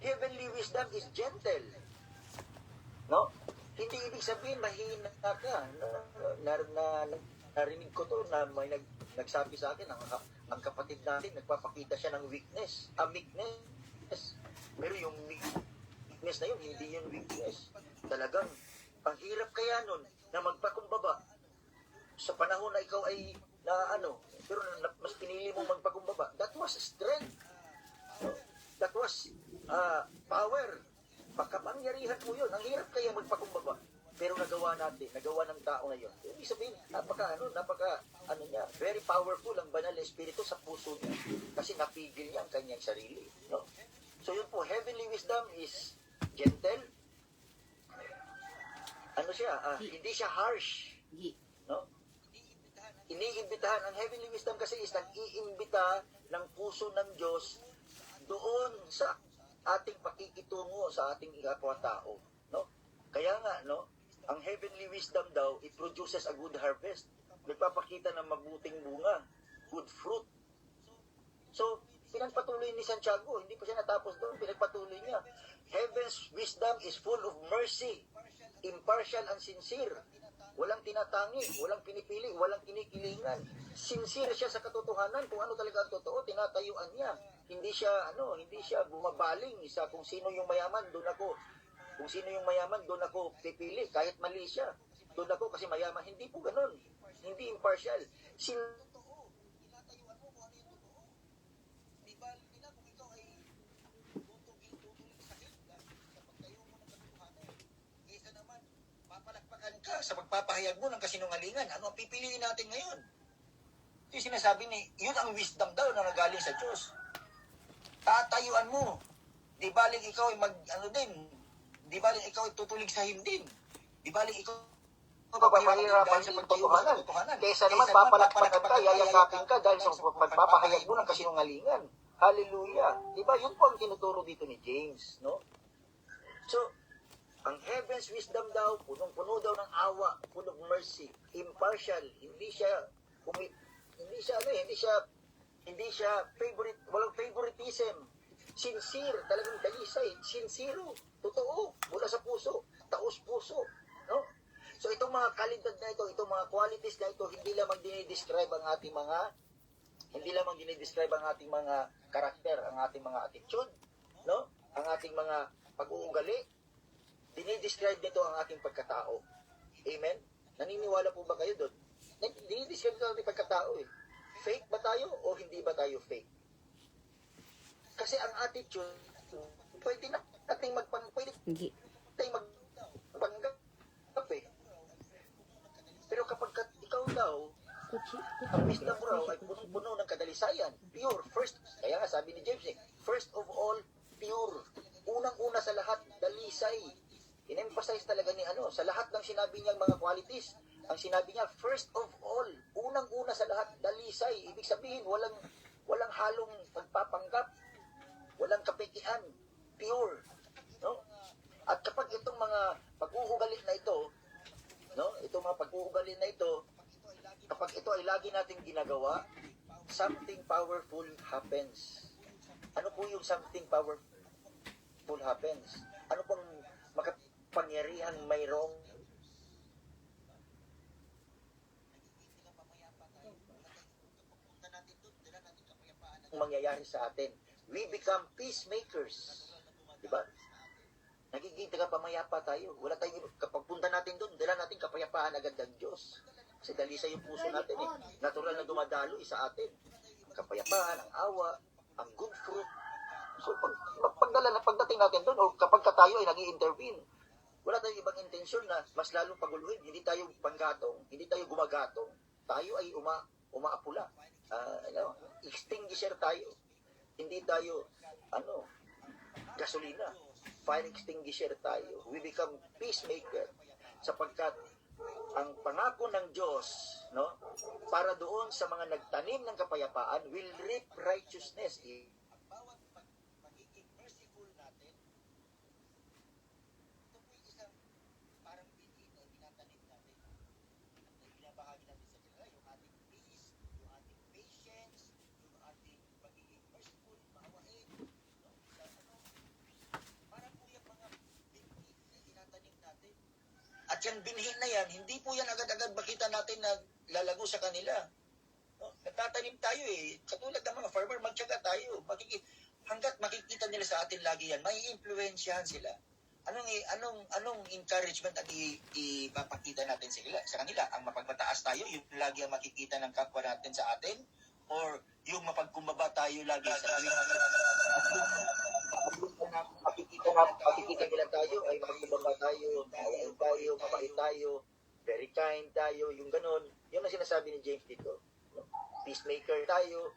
Heavenly wisdom is gentle. No? Hindi ibig sabihin mahina ka. Narinig ko to na may nagsabi sa akin, ang kapatid natin, nagpapakita siya ng weakness. Meekness. Pero yung weakness na yun, hindi yun weakness. Talagang, ang hirap kaya nun na magpakumbaba sa panahon na ikaw ay pero mas pinili mong magpakumbaba. That was strength. That was power. Pagkapangyarihan mo yun. Ang hirap kaya magpakumbaba. Pero nagawa natin, nagawa ng tao ngayon. Ibig sabihin, very powerful ang banal na espiritu sa puso niya. Kasi napigil niya ang kanyang sarili. No? So yun po, heavenly wisdom is gentle. Hindi siya harsh. No? Iniimbitahan. Ang heavenly wisdom kasi is nag-iimbita ng puso ng Diyos doon sa ating pakikitungo sa ating kapwa-tao. No? Kaya nga, no, ang heavenly wisdom daw, it produces a good harvest. Nagpapakita ng mabuting bunga, good fruit. So, pinagpatuloy ni Santiago, hindi pa siya natapos doon, pinagpatuloy niya. Heaven's wisdom is full of mercy, impartial and sincere. Walang tinatangi, walang pinipili, walang kinikilingan. Sincere siya sa katotohanan, kung ano talaga ang totoo, tinatayuan niya. Hindi siya bumabaling sa kung sino yung mayaman, doon ako. Kung sino yung mayaman, doon ako pipili, kahit mali siya. Doon ako kasi mayaman. Hindi po ganun. Hindi impartial. Sa magpapahayag mo ng kasinungalingan, ano ang pipiliin natin ngayon? Yung sinasabi yun ang wisdom daw na nagaling sa Diyos. Tatayuan mo. Di baling ikaw ay di baling ikaw ay tutulig sa himdim. Di baling ikaw papahirapan sa pagtotohanan. Kaysa naman papalakpakan ka, yayakapin ka dahil sa pagpapahayag mo ng kasinungalingan. Hallelujah. Di ba? Yun po ang tinuturo dito ni James, no? So, ang heaven's wisdom daw, punong-puno daw ng awa, full of mercy, impartial, hindi siya favorite, walang favoritism, sincere, talagang dalisay, sincero, totoo, mula sa puso, taos puso, no? So itong mga kalidad na ito, itong mga qualities na ito, hindi lamang dinidescribe ang ating mga karakter, ang ating mga attitude, no? Ang ating mga pag-uugali, dinidescribe nito ang ating pagkatao. Amen? Naniniwala po ba kayo doon? Dinidescribe nito ang ating pagkatao eh. Fake ba tayo o hindi ba tayo fake? Kasi ang attitude, pwede nating magpanggap eh. Pero kapag ikaw daw, ang wisdom raw ay puno ng kadalisayan, pure, first, kaya nga sabi ni James first of all, pure. unang-una sa lahat, dalisay. In-emphasize talaga ni sa lahat ng sinabi niyang mga qualities, ang sinabi niya, first of all, unang-una sa lahat, dalisay. Ibig sabihin, walang halong pagpapanggap, walang kapikian, pure. No? At kapag itong mga pag-uugali na ito, no? Itong mga pag-uugali na ito, kapag ito ay lagi nating ginagawa, something powerful happens. Ano po yung something powerful happens? Ano pong makapangyarihang mayroong mangyayari sa atin? We become peacemakers. Diba? Nagiging tagapamayapa tayo. Wala tayong, kapag punta natin doon, dala natin kapayapaan agad ng Diyos. Kasi dalisay yung puso natin eh. Natural na dumadalo sa atin. Ang kapayapaan, ang awa, ang good fruit. So pagdating natin doon, o kapag tayo ay nag-i-intervene, wala tayong ibang intensyon na mas lalong paguluhin. Hindi tayo panggatong, hindi tayo gumagatong. Tayo ay umaapula. Extinguisher tayo. Hindi tayo, gasolina. Fire extinguisher tayo. We become peacemaker sapagkat ang pangako ng Diyos, no, para doon sa mga nagtanim ng kapayapaan will reap righteousness. Bawat pagiging merciful natin, ito po isang parang bitin na tinatanim natin, na binabahagi natin sa kanila, yung ating peace, yung ating patience, yung ating pagiging merciful, maawain, no? Parang po yung mga bitin na tinatanim natin. At yung binhi na yan, hindi po yan agad-agad makita natin na lalago sa kanila. No? Nagtatanim tayo eh. Katulad ng mga farmer, magtyaga tayo. Hanggat makikita nila sa atin lagi yan, may influensyahan sila. Anong encouragement ang ipapakita natin sa kanila? Ang mapagmataas tayo, yung lagi ang makikita ng kapwa natin sa atin? Or yung mapagkumbaba tayo lagi sa kanila? Makikita nila tayo ay mapagkumbaba tayo, maawain tayo, mabait tayo, very kind tayo, yung ganon. Yun ang sinasabi ni James dito. Peacemaker tayo.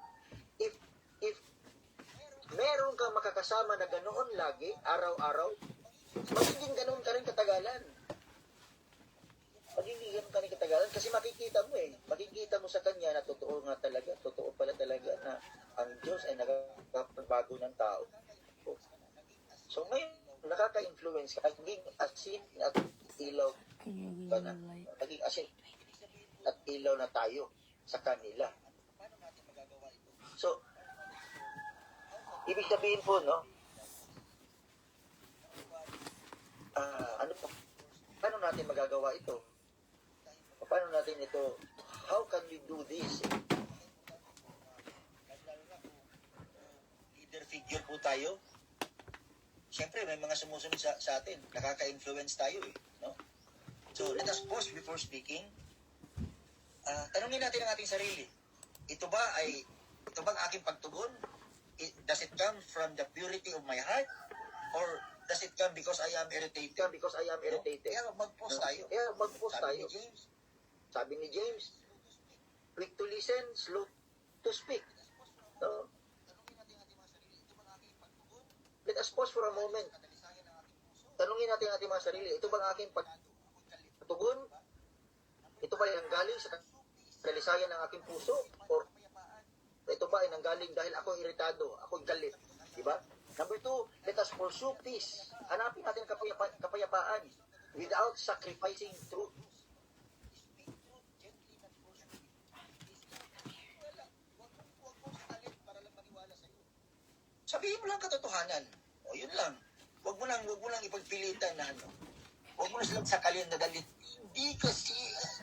If meron kang makakasama na ganoon lagi, araw-araw, magiging ganoon ka rin katagalan. Magiging ganoon ka rin katagalan kasi makikita mo eh. Makikita mo sa kanya na totoo nga talaga, totoo pala talaga na ang Diyos ay nakakapagbago ng tao. So ngayon, nakaka-influence ka, naging asin at ilaw ka na. Naging asin at ilaw na tayo sa kanila. So, ibig sabihin po, no? Paano natin magagawa ito? Paano natin ito? How can we do this? Leader figure po tayo. Siyempre, may mga sumusunod sa atin. Nakaka-influence tayo eh. No? So, let us pause before speaking. Tanungin natin ang ating sarili. Ito bang aking pagtugon? Does it come from the purity of my heart? Or does it come because I am irritated? Because I am irritated. Kaya mag-pause tayo. Sabi ni James, quick to listen, slow to speak. No? Let us pause for a moment. Tanungin natin ang ating mga sarili. Ito bang aking pagtugon? Ito ba ay nanggaling sa dalisayan ng aking puso? Or ito ba ay nanggaling dahil ako iritado, ako galit? Diba? Number 2, let us pursue peace. Hanapin natin kapayapaan without sacrificing truth. Sabihin mo lang katotohanan. O yun lang. Huwag mo lang ipagpilitan na Huwag mo na silang sakalin na dalit. Hindi kasi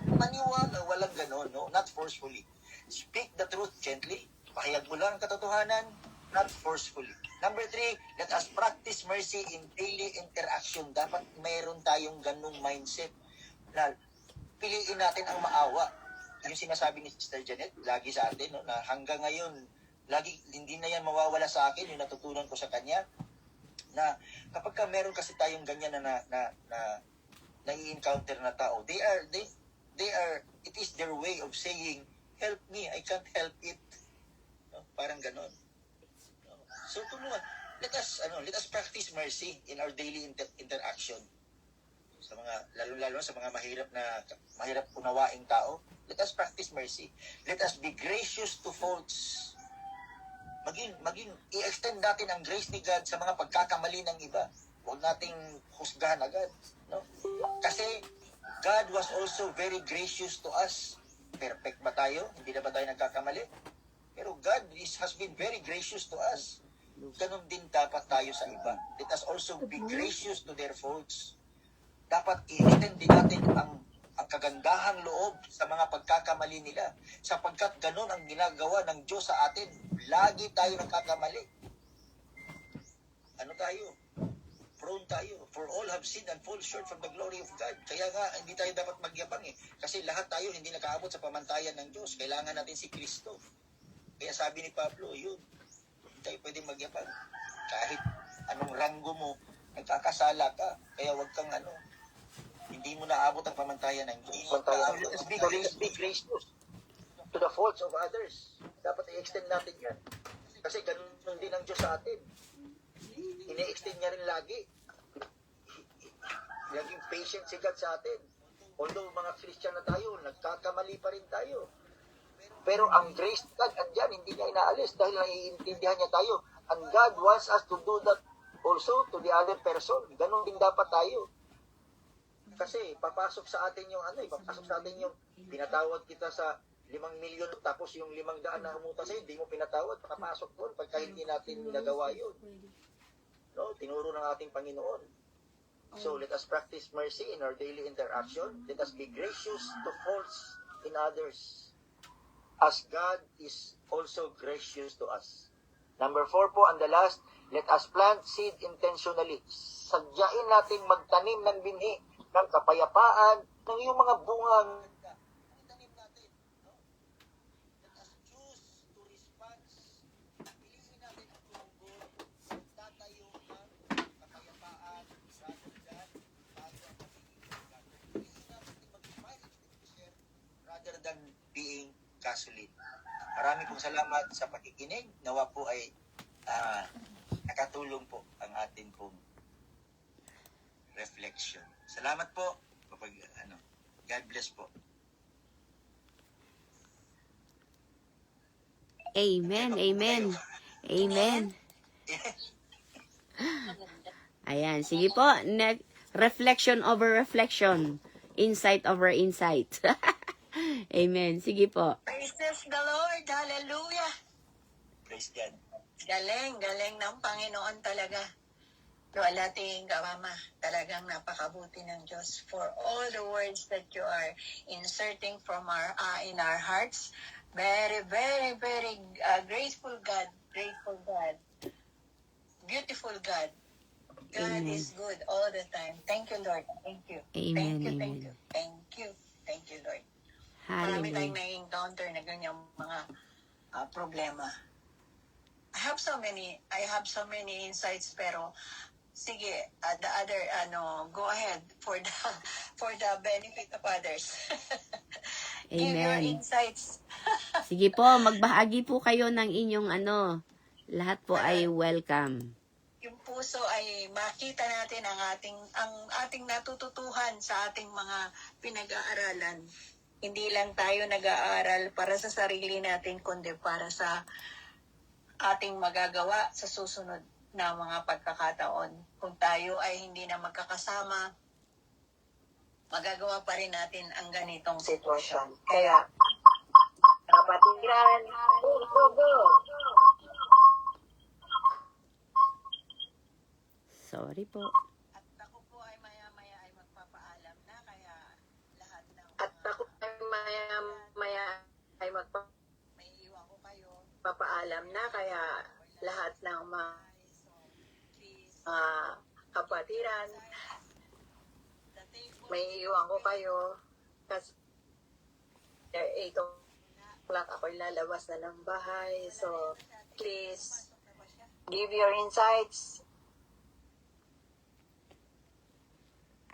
maniwala, walang ganon, no? Not forcefully. Speak the truth gently. Pahayag mo lang ang katotohanan, not forcefully. Number 3, let us practice mercy in daily interaction. Dapat mayroon tayong ganung mindset na piliin natin ang maawa. Yung sinasabi ni Sister Janet, lagi sa atin, no? Na hanggang ngayon, lagi, hindi na yan mawawala sa akin, yung natutunan ko sa kanya, na kapag ka meron kasi tayong ganyan na nai-encounter na tao, they are, it is their way of saying, help me, I can't help it. No? Parang ganon. No? So, tulungan. let us practice mercy in our daily interaction sa mga lalo sa mga mahirap unawaing tao. Let us practice mercy. Let us be gracious to faults. Maging i-extend natin ang grace ni God sa mga pagkakamali ng iba. Huwag nating husgahan agad, no? Kasi God was also very gracious to us. Perfect ba tayo? Hindi na ba tayo nagkakamali? Pero God has been very gracious to us. Ganon din dapat tayo sa iba. Let us also be gracious to their faults. Dapat i-extend din natin ang kagandahang loob sa mga pagkakamali nila. Sapagkat ganon ang ginagawa ng Diyos sa atin. Lagi tayo nagkakamali. Ano tayo? Prone tayo. For all have sinned and fall short from the glory of God. Kaya nga, hindi tayo dapat magyabang eh. Kasi lahat tayo hindi nakaabot sa pamantayan ng Diyos. Kailangan natin si Kristo. Kaya sabi ni Pablo, yun, hindi tayo pwedeng magyabang. Kahit anong ranggo mo, nagkakasala ka. Kaya wag kang hindi mo naabot ang pamantayan ng Diyos. Let us be gracious to the faults of others. Dapat i-extend natin yan. Kasi ganun din ang Diyos sa atin. Ini-extend niya rin lagi. Laging patient si God sa atin. Although mga Christian na tayo, nagkakamali pa rin tayo. Pero ang grace God, andyan, hindi niya inaalis dahil naiintindihan niya tayo. And God wants us to do that also to the other person. Ganon din dapat tayo. Kasi papasok sa atin yung papasok sa atin yung pinatawad kita sa 5 milyon tapos yung 500 na humunta sa'yo, hindi mo pinatawad, papasok doon pagka hindi natin nagawa yun. No? Tinuro ng ating Panginoon. So let us practice mercy in our daily interaction. Let us be gracious to faults in others, as God is also gracious to us. Number 4 po, and the last, let us plant seed intentionally. Sadyain natin magtanim ng binhi ng kapayapaan, ng iyong mga bungang tanim natin. No? Let us choose to respond. Piliin natin ang tungkol, tatayo ng kapayapaan, rather than tayo ang magiging. Piliin natin mag-smile extinguisher rather than being gasoline. Marami pong salamat sa pakikinig. Nawa po ay nakatulong po ang atin pong reflection. Salamat po. God bless po. Amen, amen. Amen. Ayan, sige po. Reflection over reflection. Insight over insight. Amen. Sige po. Praise the Lord. Hallelujah. Praise God. Galing ng Panginoon talaga. Wala ting Mama, talagang napakabuti ng Diyos for all the words that you are inserting from in our hearts. Very, very, very grateful God, beautiful God. God Amen. is good all the time. Thank you, Lord. Thank you. Amen, Thank you, amen. thank you. Thank you. Thank you, Lord. Marami tayong Hallelujah. na-encounter na ganyang mga problema. I have so many insights, pero sige, the other, go ahead for the benefit of others. Give your Amen. insights. Sige po, magbahagi po kayo ng inyong lahat po ay welcome. Yung puso ay makita natin ang ating natututuhan sa ating mga pinag-aaralan. Hindi lang tayo nag-aaral para sa sarili natin, kundi para sa ating magagawa sa susunod na mga pagkakataon. Kung tayo ay hindi na magkakasama, magagawa pa rin natin ang ganitong sitwasyon. Kaya, kapatiran, go! Sorry po. At ako po ay maya-maya ay magpapaalam na, kaya lahat ng may iwan ko kayo. Papaalam na, kaya lahat ng mga kapatiran, may iwan ko kayo kasi 8 o'clock ako'y lalabas na ng bahay. So, please, give your insights.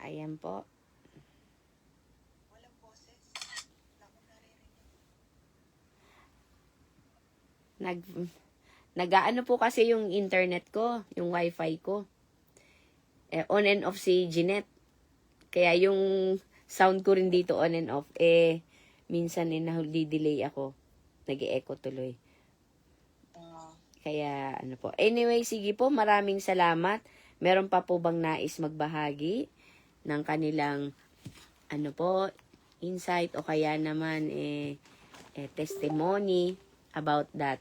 Ayan po. Nagaano po kasi yung internet ko, yung wifi ko. On and off si Jeanette. Kaya yung sound ko rin dito on and off. Minsan nahuli-delay ako. Nag-e-echo tuloy. Kaya ano po. Anyway, sige po, maraming salamat. Meron pa po bang nais magbahagi ng kanilang ano po, insight o kaya naman testimony about that?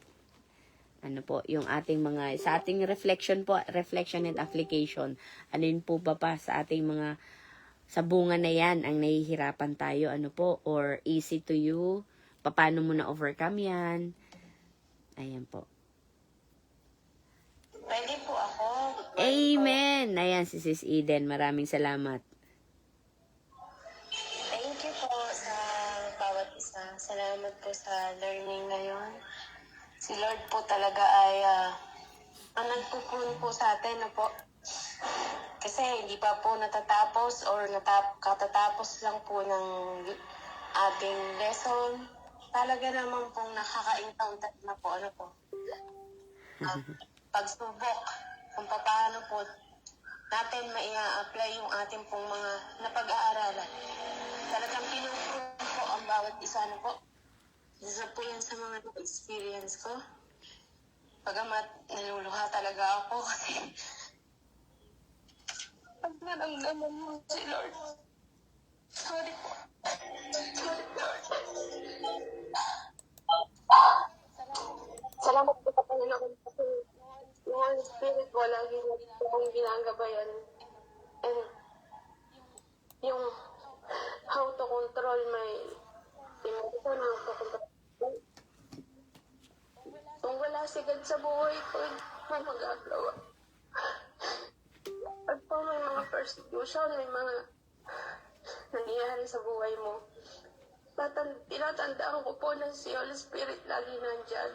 Ano po, yung ating mga, sa ating reflection po, reflection and application. Ano yun po ba pa sa ating mga, sa bunga na yan, ang nahihirapan tayo, ano po, or easy to you, paano mo na overcome yan. Ayan po. Pwede po ako. Amen! Ayan si Sis Eden, maraming salamat. Thank you po sa bawat isa. Salamat po sa learning ngayon. Si Lord po talaga ay ang nagpupun po sa atin na po. Kasi hindi pa po natatapos or katatapos lang po ng ating lesson. Talaga naman pong nakaka-encounter na po ano po. Pagsubok kung paano po natin maia-apply yung ating pong mga napag-aaralan. Talagang pinupun po ang bawat isa na po. Isa po yan sa mga experience ko. Pagamat naluluha talaga ako kasi pag naramdaman mo si Lord. Sorry po. Sorry Lord. Salamat po sa Panginoon kasi yung spirit ko lagi na akong ginagabayan. And yung how to control my emotion, how to control. Kung wala si God sa buhay ko, may magagawa. Pag po may mga persecution, may mga nangyayari sa buhay mo, tinatandaan ko po na si Holy Spirit lagi nandyan.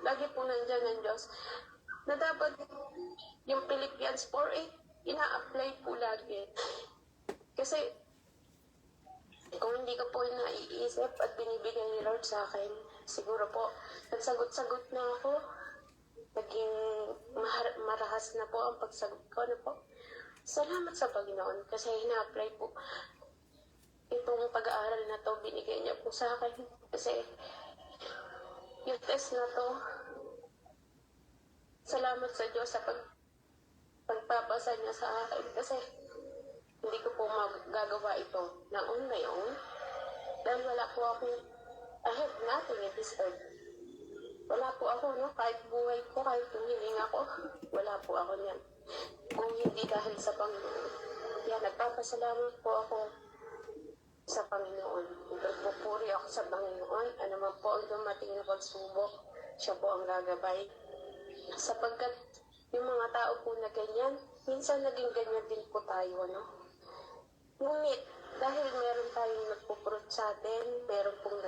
Lagi po nandyan ng Diyos. Na dapat yung Philippians 4:8, ina-apply po lagi. Kasi kung hindi ko po naiisip at binibigay ni Lord sa akin, siguro po, nagsagot-sagot na ako. Naging marahas na po ang pagsagot ko. Ano po? Salamat sa Panginoon kasi ina-apply po itong pag-aaral na to, binigay niya po sa akin. Kasi yung test na to, salamat sa Diyos sa pagpapasa niya sa akin. Kasi hindi ko po magagawa ito na on my own. Dahil wala po akong, I have nothing in this earth. Wala po ako, no? Kahit buhay ko, kahit humiling ako, wala po ako niyan. Kung hindi dahil sa Panginoon. Yan, nagpapasalamat po ako sa Panginoon. Nagpupuri ako sa Panginoon. Ano man po ang dumating na pagsubok, siya po ang gagabay. Sapagkat yung mga tao po na ganyan, minsan naging ganyan din po tayo, no? Ngunit, dahil meron tayong nagpuprot sa atin, meron pong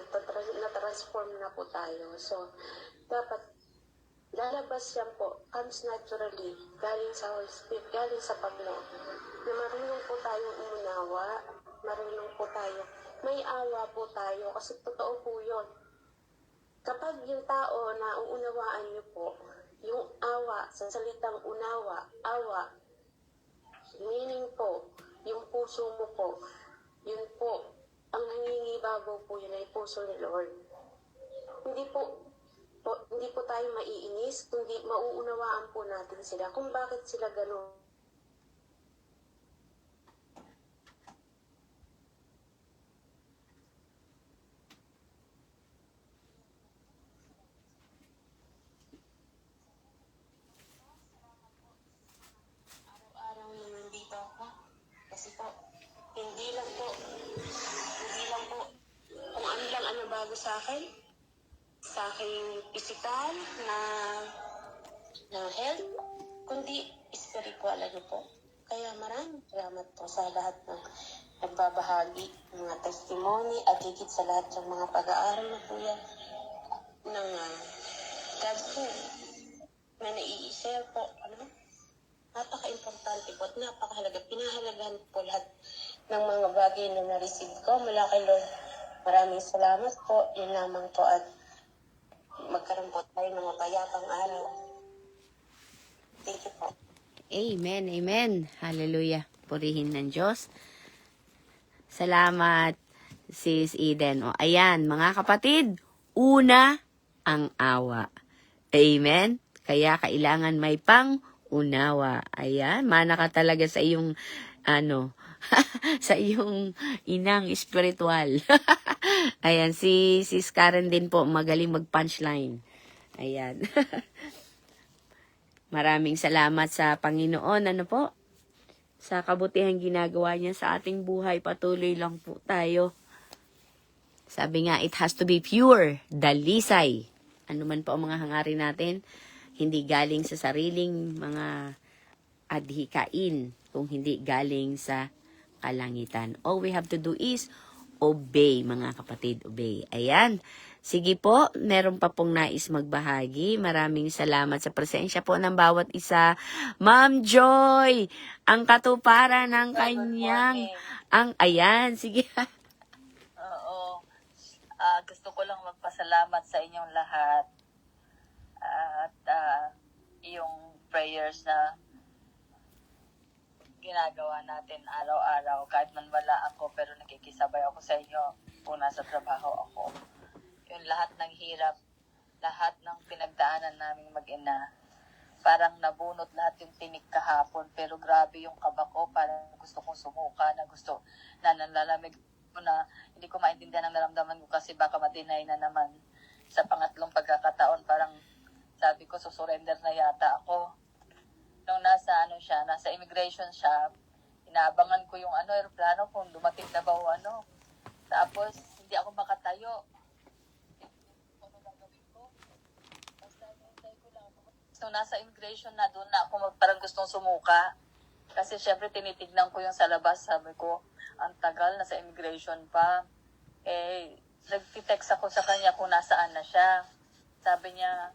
na-transform na po tayo. So, dapat lalabas yan po, comes naturally, galing sa Holy Spirit, galing sa Panginoon, na marunong po tayong umunawa, marunong po tayo, may awa po tayo, kasi totoo po yun. Kapag yung tao na uunawaan niyo po, yung awa, sa salitang unawa, awa, meaning po, yung puso mo po, yun po, ang nangingibabaw po yun ay puso ni Lord. Hindi po tayo maiinis, kundi mauunawaan po natin sila kung bakit sila gano'n. Araw-araw na nandito ako. Kasi po, hindi lang po kung ano lang ang nabago sa aking physical na health, kundi spiritual ano po. Kaya maraming salamat po sa lahat ng nagbabahagi, mga testimony, at higit sa lahat ng mga pag-aaral na po yan ng God po na nai-share po. Ano? Napaka-importante po at napakahalaga. Pinahalagahan po lahat ng mga bagay na na-receive ko mula kay Lord. Maraming salamat po. Yun lamang po at magkaroon po tayo ng mapayapang araw. Thank you po. Amen, amen. Hallelujah. Purihin ng Diyos. Salamat, Sis Eden. O, ayan, mga kapatid, una ang awa. Amen? Kaya kailangan may pang-unawa. Ayan, mana ka talaga sa iyong, sa iyong inang espiritual. Ayan, si Sis Karen din po, magaling mag-punchline. Ayan. Maraming salamat sa Panginoon. Ano po? Sa kabutihang ginagawa niya sa ating buhay, patuloy lang po tayo. Sabi nga, it has to be pure, dalisay. Ano man po ang mga hangarin natin, hindi galing sa sariling mga adhikain, kung hindi galing sa kalangitan. All we have to do is obey, mga kapatid, obey. Ayan. Sige po, meron pa pong nais magbahagi. Maraming salamat sa presensya po ng bawat isa. Ma'am Joy, ang katuparan ng kanyang, ayan, sige. Oo. Gusto ko lang magpasalamat sa inyong lahat. At yung prayers na ginagawa natin araw-araw. Kahit man wala ako, pero nakikisabay ako sa inyo kung nasa trabaho ako. Yung lahat ng hirap, lahat ng pinagdaanan naming mag-ina, parang nabunot lahat yung tinik kahapon. Pero grabe yung kaba ko, parang gusto kong sumuka, na gusto na nalalamig ko na hindi ko maintindihan ang naramdaman ko kasi baka ma-deny na naman. Sa pangatlong pagkakataon, parang sabi ko, susurrender na yata ako. Nung nasa immigration siya, inaabangan ko yung aeroplano kung dumating na ba o ano. Tapos, hindi ako makatayo. Ano gagawin ko? Basta hintay ko lang. Nung nasa immigration na, doon na ako parang gustong sumuka. Kasi syempre tinitignan ko yung sa labas. Sabi ko, ang tagal, nasa immigration pa. Nag-text ako sa kanya kung nasaan na siya. Sabi niya,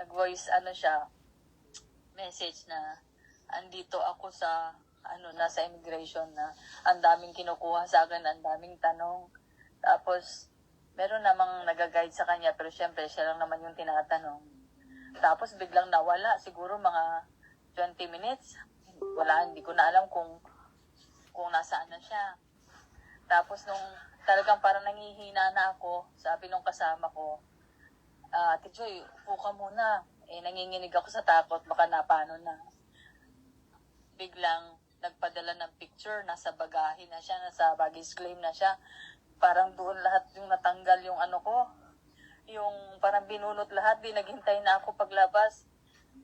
nag-voice siya, message na, andito ako sa, nasa immigration na, ang daming kinukuha sa akin, ang daming tanong. Tapos, meron namang nag-guide sa kanya, pero syempre, siya lang naman yung tinatanong. Tapos, biglang nawala, siguro mga 20 minutes. Wala, hindi ko na alam kung nasaan na siya. Tapos, nung talagang parang nangihina na ako, sabi nung kasama ko, Ate Joy, upo ka muna. Nanginginig ako sa takot, baka napano na. Biglang nagpadala ng picture, nasa bagahe na siya, nasa baggage claim na siya. Parang doon lahat yung natanggal yung ko. Yung parang binunot lahat, di naghintay na ako paglabas.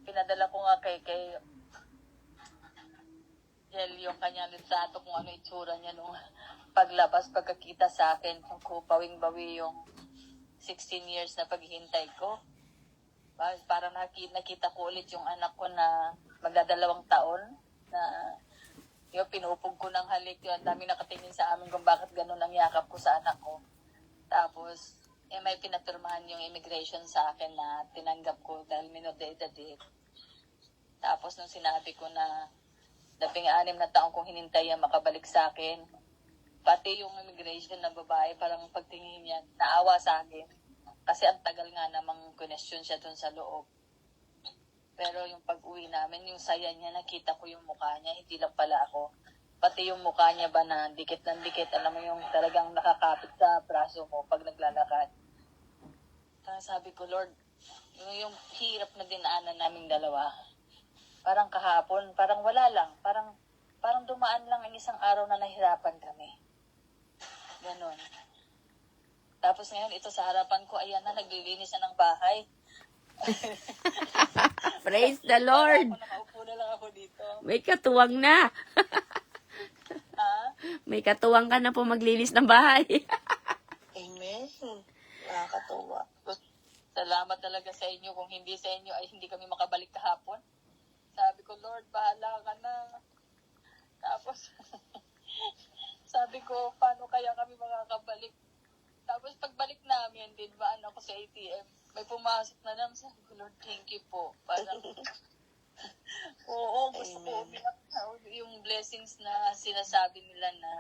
Pinadala ko nga kay Jel yung kanyang litrato kung ano itsura niya nung paglabas, pagkakita sa akin, kung bawing-bawi yung 16 years na paghihintay ko. Parang nakita ko ulit yung anak ko na magdadalawang taon na yung pinupog ko ng halik. Yung dami nakatingin sa amin kung bakit ganun ang yakap ko sa anak ko. Tapos, may pinapirmahan yung immigration sa akin na tinanggap ko dahil minor de edad. Tapos, nung sinabi ko na 16 na taong kong hinintay yan makabalik sa akin, pati yung immigration na babae, parang pagtingin niya, naawa sa akin. Kasi ang tagal nga namang question siya dun sa loob. Pero yung pag-uwi namin, yung saya niya, nakita ko yung mukha niya, hindi lang pala ako. Pati yung mukha niya ba na dikit ng dikit, alam mo yung talagang nakakapit sa braso mo pag naglalakad. Kaya sabi ko, Lord, yung hirap na dinaanan naming dalawa, parang kahapon, parang wala lang, parang dumaan lang ang isang araw na nahirapan kami. Ganon. Tapos ngayon, ito sa harapan ko, ayan na, naglilinis na ng bahay. Praise the Lord! Nakaupo na lang ako dito. May katuwang na. May katuwang ka na po maglinis ng bahay. Amen. Nakakatuwa. Salamat talaga sa inyo. Kung hindi sa inyo, ay hindi kami makabalik kahapon. Sabi ko, Lord, bahala ka na. Tapos, sabi ko, paano kaya kami makakabalik? Tapos pagbalik namin, din ba ako sa ATM, may pumasok na naman. Sabi ko, Lord, thank you po. Parang, oo, gusto ko umiyak na yung blessings na sinasabi nila na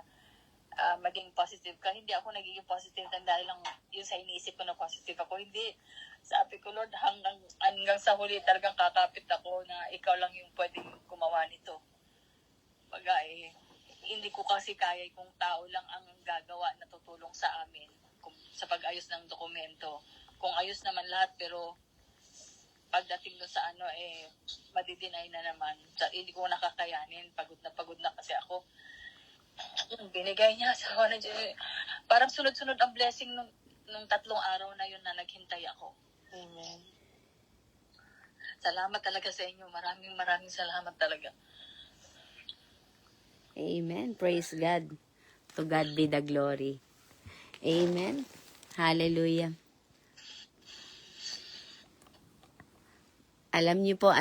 maging positive ka. Hindi ako nagiging positive dahil lang yung sa iniisip ko na positive ako. Hindi. Sabi ko, Lord, hanggang sa huli talagang kakapit ako na ikaw lang yung pwedeng gumawa nito. Hindi ko kasi kaya kung tao lang ang gagawa na tutulong sa amin sa pag-ayos ng dokumento. Kung ayos naman lahat, pero pagdating doon sa madidinay na naman. Hindi ko nakakayanin. Pagod na kasi ako. Binigay niya sa ako na parang sunod-sunod ang blessing nung 3 araw na yun na naghintay ako. Amen. Salamat talaga sa inyo. Maraming salamat talaga. Amen. Praise God. To God be the glory. Amen. Hallelujah. Alam niyo po,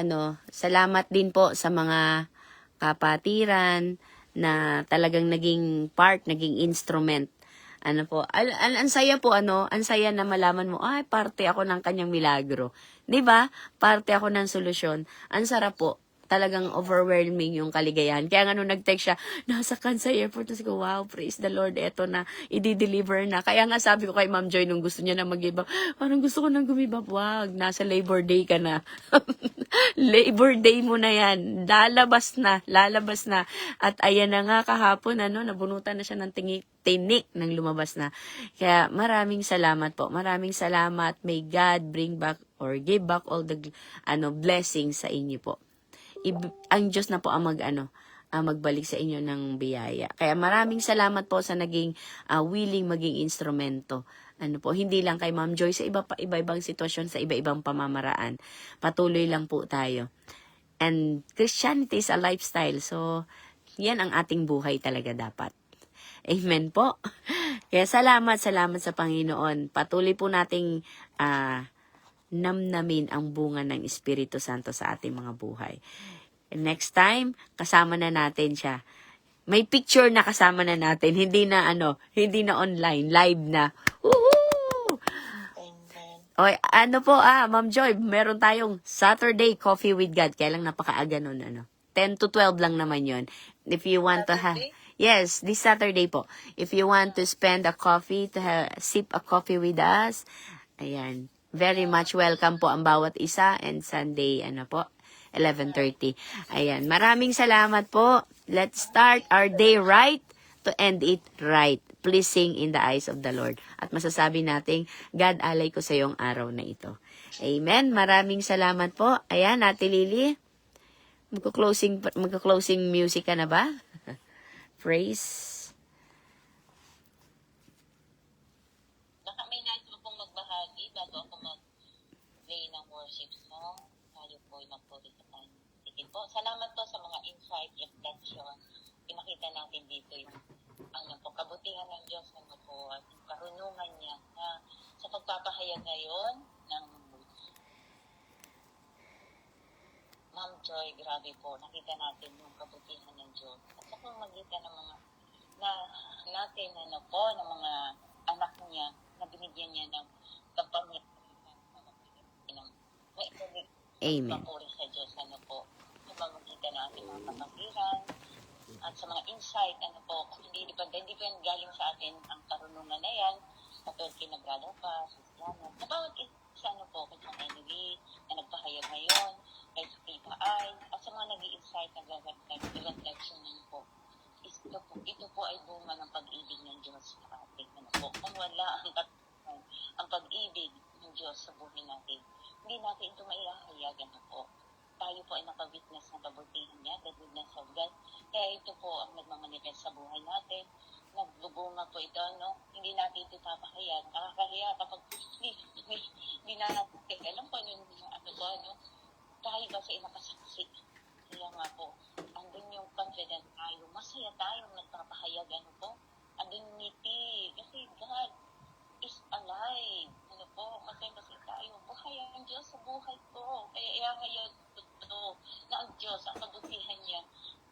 salamat din po sa mga kapatiran na talagang naging part, naging instrument. Ang saya po, ang saya na malaman mo, ay, parte ako ng kanyang milagro. 'Di ba? Parte ako ng solusyon. Ang sarap po. Talagang overwhelming yung kaligayahan. Kaya nga nung nag-text siya, nasa Kansai Airport, tapos ko, wow, praise the Lord, eto na, i-deliver na. Kaya nga sabi ko kay Ma'am Joy nung gusto niya na mag-give up, parang gusto ko nang gumibap, wag, nasa Labor Day ka na. Labor Day mo na yan. Lalabas na. At ayan na nga kahapon, nabunutan na siya ng tinik nang lumabas na. Kaya maraming salamat po. Maraming salamat. May God bring back or give back all the blessings sa inyo po. Ang Diyos na po ang magbalik sa inyo ng biyaya. Kaya maraming salamat po sa naging willing maging instrumento. Hindi lang kay Ma'am Joy, sa iba-ibang sitwasyon, sa iba-ibang pamamaraan. Patuloy lang po tayo. And Christianity is a lifestyle. So, yan ang ating buhay talaga dapat. Amen po. Kaya salamat sa Panginoon. Patuloy po nating namnamin ang bunga ng Espiritu Santo sa ating mga buhay. Next time, kasama na natin siya. May picture na kasama na natin, hindi na online, live na. Woohoo! Amen. O, Ma'am Joy, meron tayong Saturday Coffee with God. Kaya lang napakaaga nun, 10 to 12 lang naman yon. If you want Saturday? Yes, this Saturday po. If you want to spend a coffee, sip a coffee with us, ayan. Very much welcome po ang bawat isa. And Sunday, 11:30. Ayan. Maraming salamat po. Let's start our day right to end it right. Pleasing in the eyes of the Lord. At masasabi nating, God, alay ko sa iyong araw na ito. Amen. Maraming salamat po. Ayan, Ate Lily. Magka-closing music ka na ba? Praise. Baka may nais mo pong magbahagi bago ako mag-play ng worship song. Tayo po ay magpuritan. Sige po, salamat po sa mga insight, reflection. Pinakita natin dito yung kabutihan ng Diyos at yung karunungan niya na sa pagpapahayag ngayon ng Ma'am Joy, grabe po, nakita natin yung kabutihan ng Diyos. At sa pamagitan ng mga ng mga anak niya na binigyan niya ng kapangyarihan ng Amen. papuri sa Diyos, sa pamagitan ng ating mga kapatiran at sa mga insight, hindi pa yan galing sa atin ang karunungan na yan, katulad kay Nagrado pa, sa Islamo, sa bawat isa, kay John Henry, na nagpahayag ngayon, kay Tita Ay, at sa mga nag-i-insight, nag-reflection po. Ito po ay bunga ng pag-ibig ng Diyos sa ating Kung wala ang pag-ibig ng Diyos sa buhay natin, hindi natin ito maihahayag. Tayo po ay nakawitness ng kabutihan niya, the goodness of God. Kaya ito po ang nagmamanifest sa buhay natin. Nagbubunga po ito, Hindi natin ito papahayag. Nakakahiya kapag hindi na natin alam po tayo ba sa inakasaksi. Kaya nga po, andun yung confident tayo. Masaya tayong nagpapahayag, andun yung ngiti. Kasi God is alive. Masaya tayo. Buhay ang Diyos sa buhay ko. Kaya ihahayag ko na ang Diyos, ang kabutihan niya,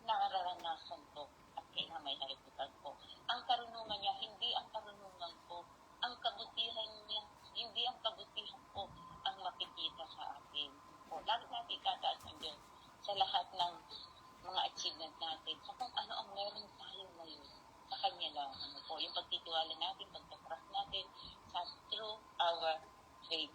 nararanasan ko at kaya may haliputan ko. Ang karunungan niya, hindi ang karunungan ko. Ang kabutihan niya, hindi ang kabutihan ko ang makikita sa akin. Lagi natin itataas ang Diyos sa lahat ng mga achievement natin. Sa kung ano ang meron tayo ngayon, sa Kanya lang. pagtitiwala natin, pagtatrust natin sa through our faith,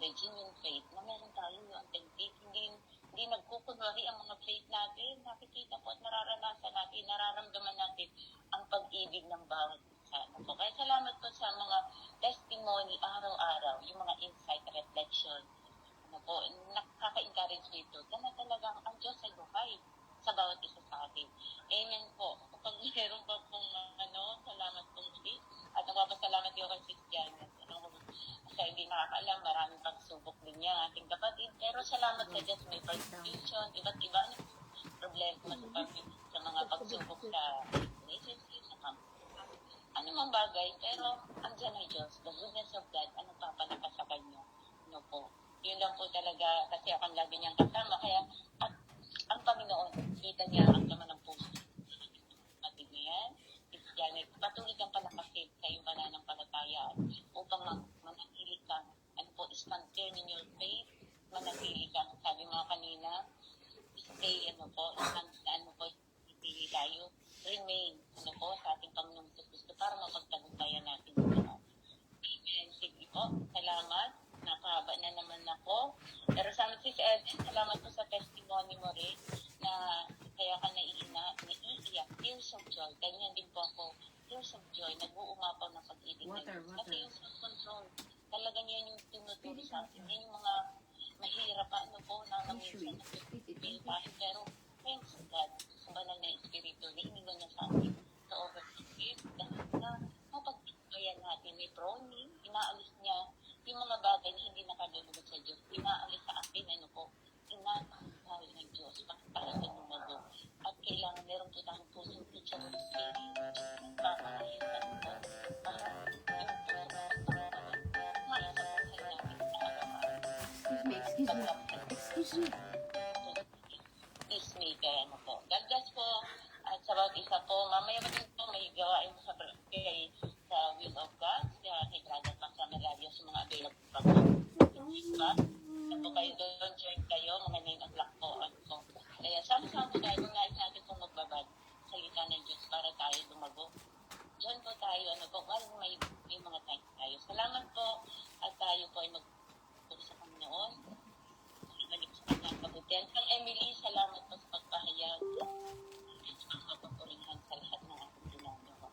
the genuine faith, na meron tayo yung authentic, hindi nagkukunwari ang mga faith natin. Nakikita po at nararanasan natin, nararamdaman natin ang pag-ibig ng bawat isa. Kaya salamat po sa mga testimony araw-araw, yung mga insight, reflection, nakaka-encourage nito na talagang ang Diyos ay buhay sa bawat isa sa atin. Amen po. Kapag meron pa pong salamat pong ulit. At nagpapasalamat din ako kay Sis Janet. Kasi hindi nakakaalam, maraming pagsubok din niya ang ating kapatid. Pero salamat sa Diyos, may persecution, iba't iba problema sa mga pagsubok sa relationship, sa anumang bagay. Pero andyan ay Diyos, the goodness of God, ang nagpapalakas sa kanya. Yun lang po talaga, kasi akong lagi niyang kasama. Kaya ang Panginoon, kita niya ang laman ng puso. Kapatid niya yan, Janet, patuloy kang palakasin sa iyong pananampalataya upang manatili kang, stand firm in your faith, manatili kang, sabi mga kanina, stay, hindi tayo, remain, sa ating Panginoon Kristo para mapagtagumpayan natin ito. Amen. Sige po, salamat. Nakahaba na naman ako. Pero sa amin, Sis Eden, salamat po sa testimony mo rin na kaya ka naiiyak, tears of joy. Ganyan din po ako, tears of joy, nag-uumapaw ng pag-ibig ng Diyos. Kasi yung self-control, talagang yan yung tinuturo sa atin. Yan yung mga mahirap na minsan nag-feel tayo. Pero thanks God, sa banal na Espiritu, iniwan niya sa atin sa overforgive. Dahil na mapagpayan natin, may proning, inaalis niya yung mga bagay na hindi nakalulugod sa Diyos. Inaalis sa atin, inaalis ng Diyos para sa lumago. At kailangan meron po tayong pusong teacher of spirit. Para yung puso maisabuhay natin sa araw-araw. Excuse me. Peacemaker, God bless po. At sa bawat isa po, mamaya pa din po may gawain sa Will of God, kay Brother Max Amelario sa mga available pa po. Diba? Kung kayo doon, join kayo, mga 9 o'clock po. Kaya sama-sama po tayo, kung nais natin pong magbabad sa salita ng Diyos para tayo lumago. Join po tayo, may mga time tayo. Salamat po, at tayo po ay magpapagod sa Panginoon. Balik sa kanyang kabutihan. Kang Emily, salamat po sa pagpahayag. Pagpapurihan sa lahat ng ating ginagawa.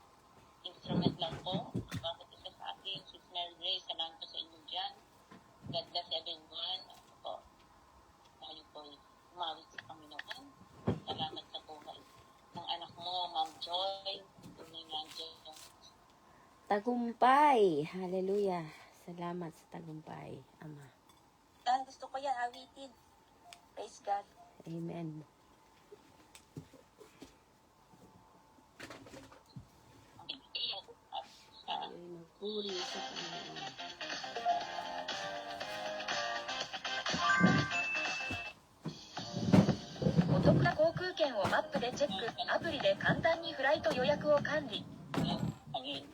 Instrument lang po, bakit isa sa atin, Sis Mary Grace, salamat po sa inyo dyan. God bless everyone. Tayo po ay umawit sa Panginoon. Salamat sa buhay ng anak mo, Ma'am Joy. Tunay nga Diyos. Tagumpay. Hallelujah. Salamat sa tagumpay, Ama. Gusto ko yan awitin. Praise God. Amen. Ay, magpuri sa Panginoon. お得な航空券をマップでチェック、アプリで簡単にフライト予約を管理。 Again.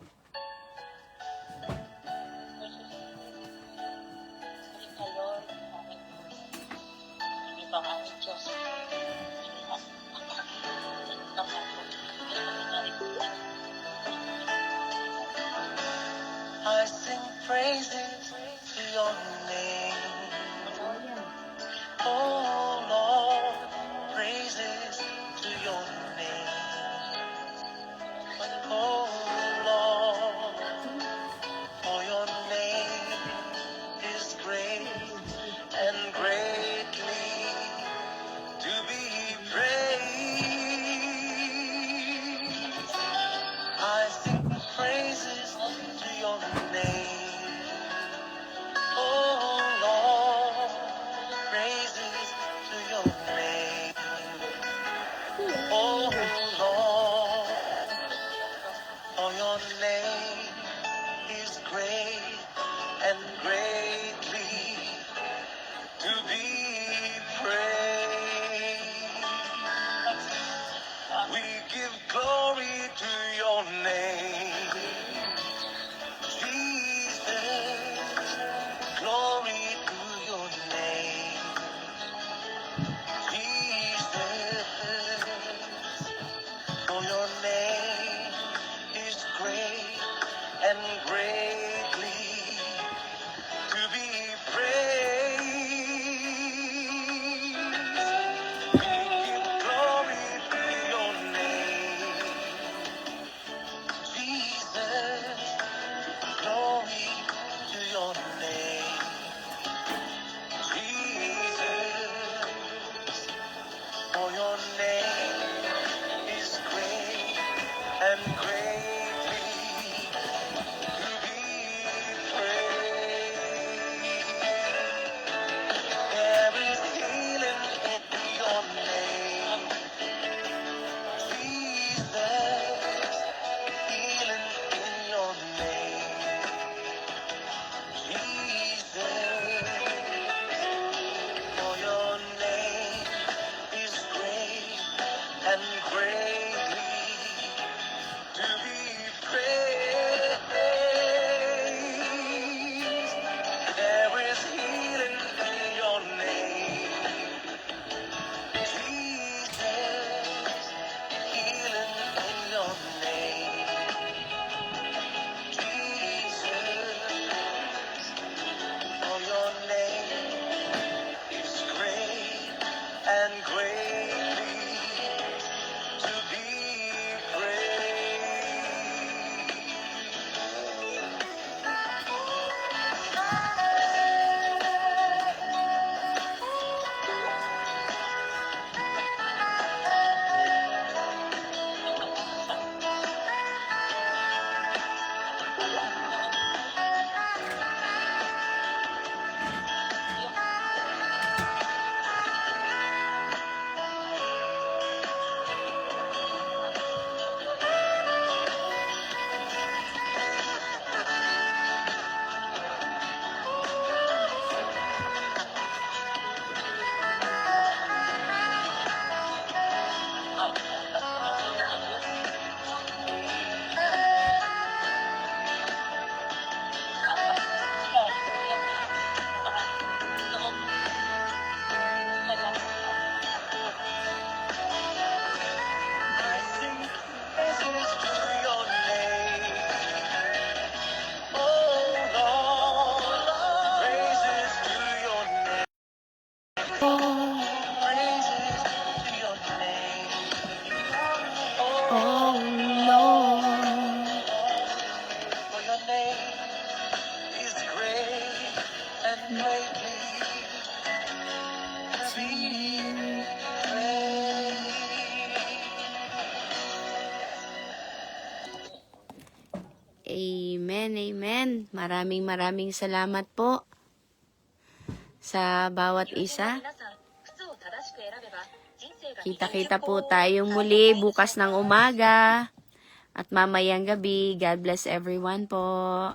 I sing praises to your name, oh Lord, praises to your name, oh Lord, for your name is great and greatly to be praised. I sing praises to your name, oh Lord. and greatly to be praised. We give glory to your name, Jesus. Glory to your name, Jesus. For your name is great and greatly to be praised. There is healing in your name, Jesus. Healing in your name, Jesus. For your name is great and greatly to be praised. There is healing in your name, Jesus. Healing in your name, Jesus. For your name is great and greatly to be I sing praises to your name, oh Lord. Praises to your name, praises to your name, oh Oh Lord. for your name is great and greatly to be praised. Amen, amen. Maraming salamat po sa bawat 友人の isa. 皆さん、靴を正しく選べば人生が Kita-kita po tayong muli bukas ng umaga at mamayang gabi. God bless everyone po.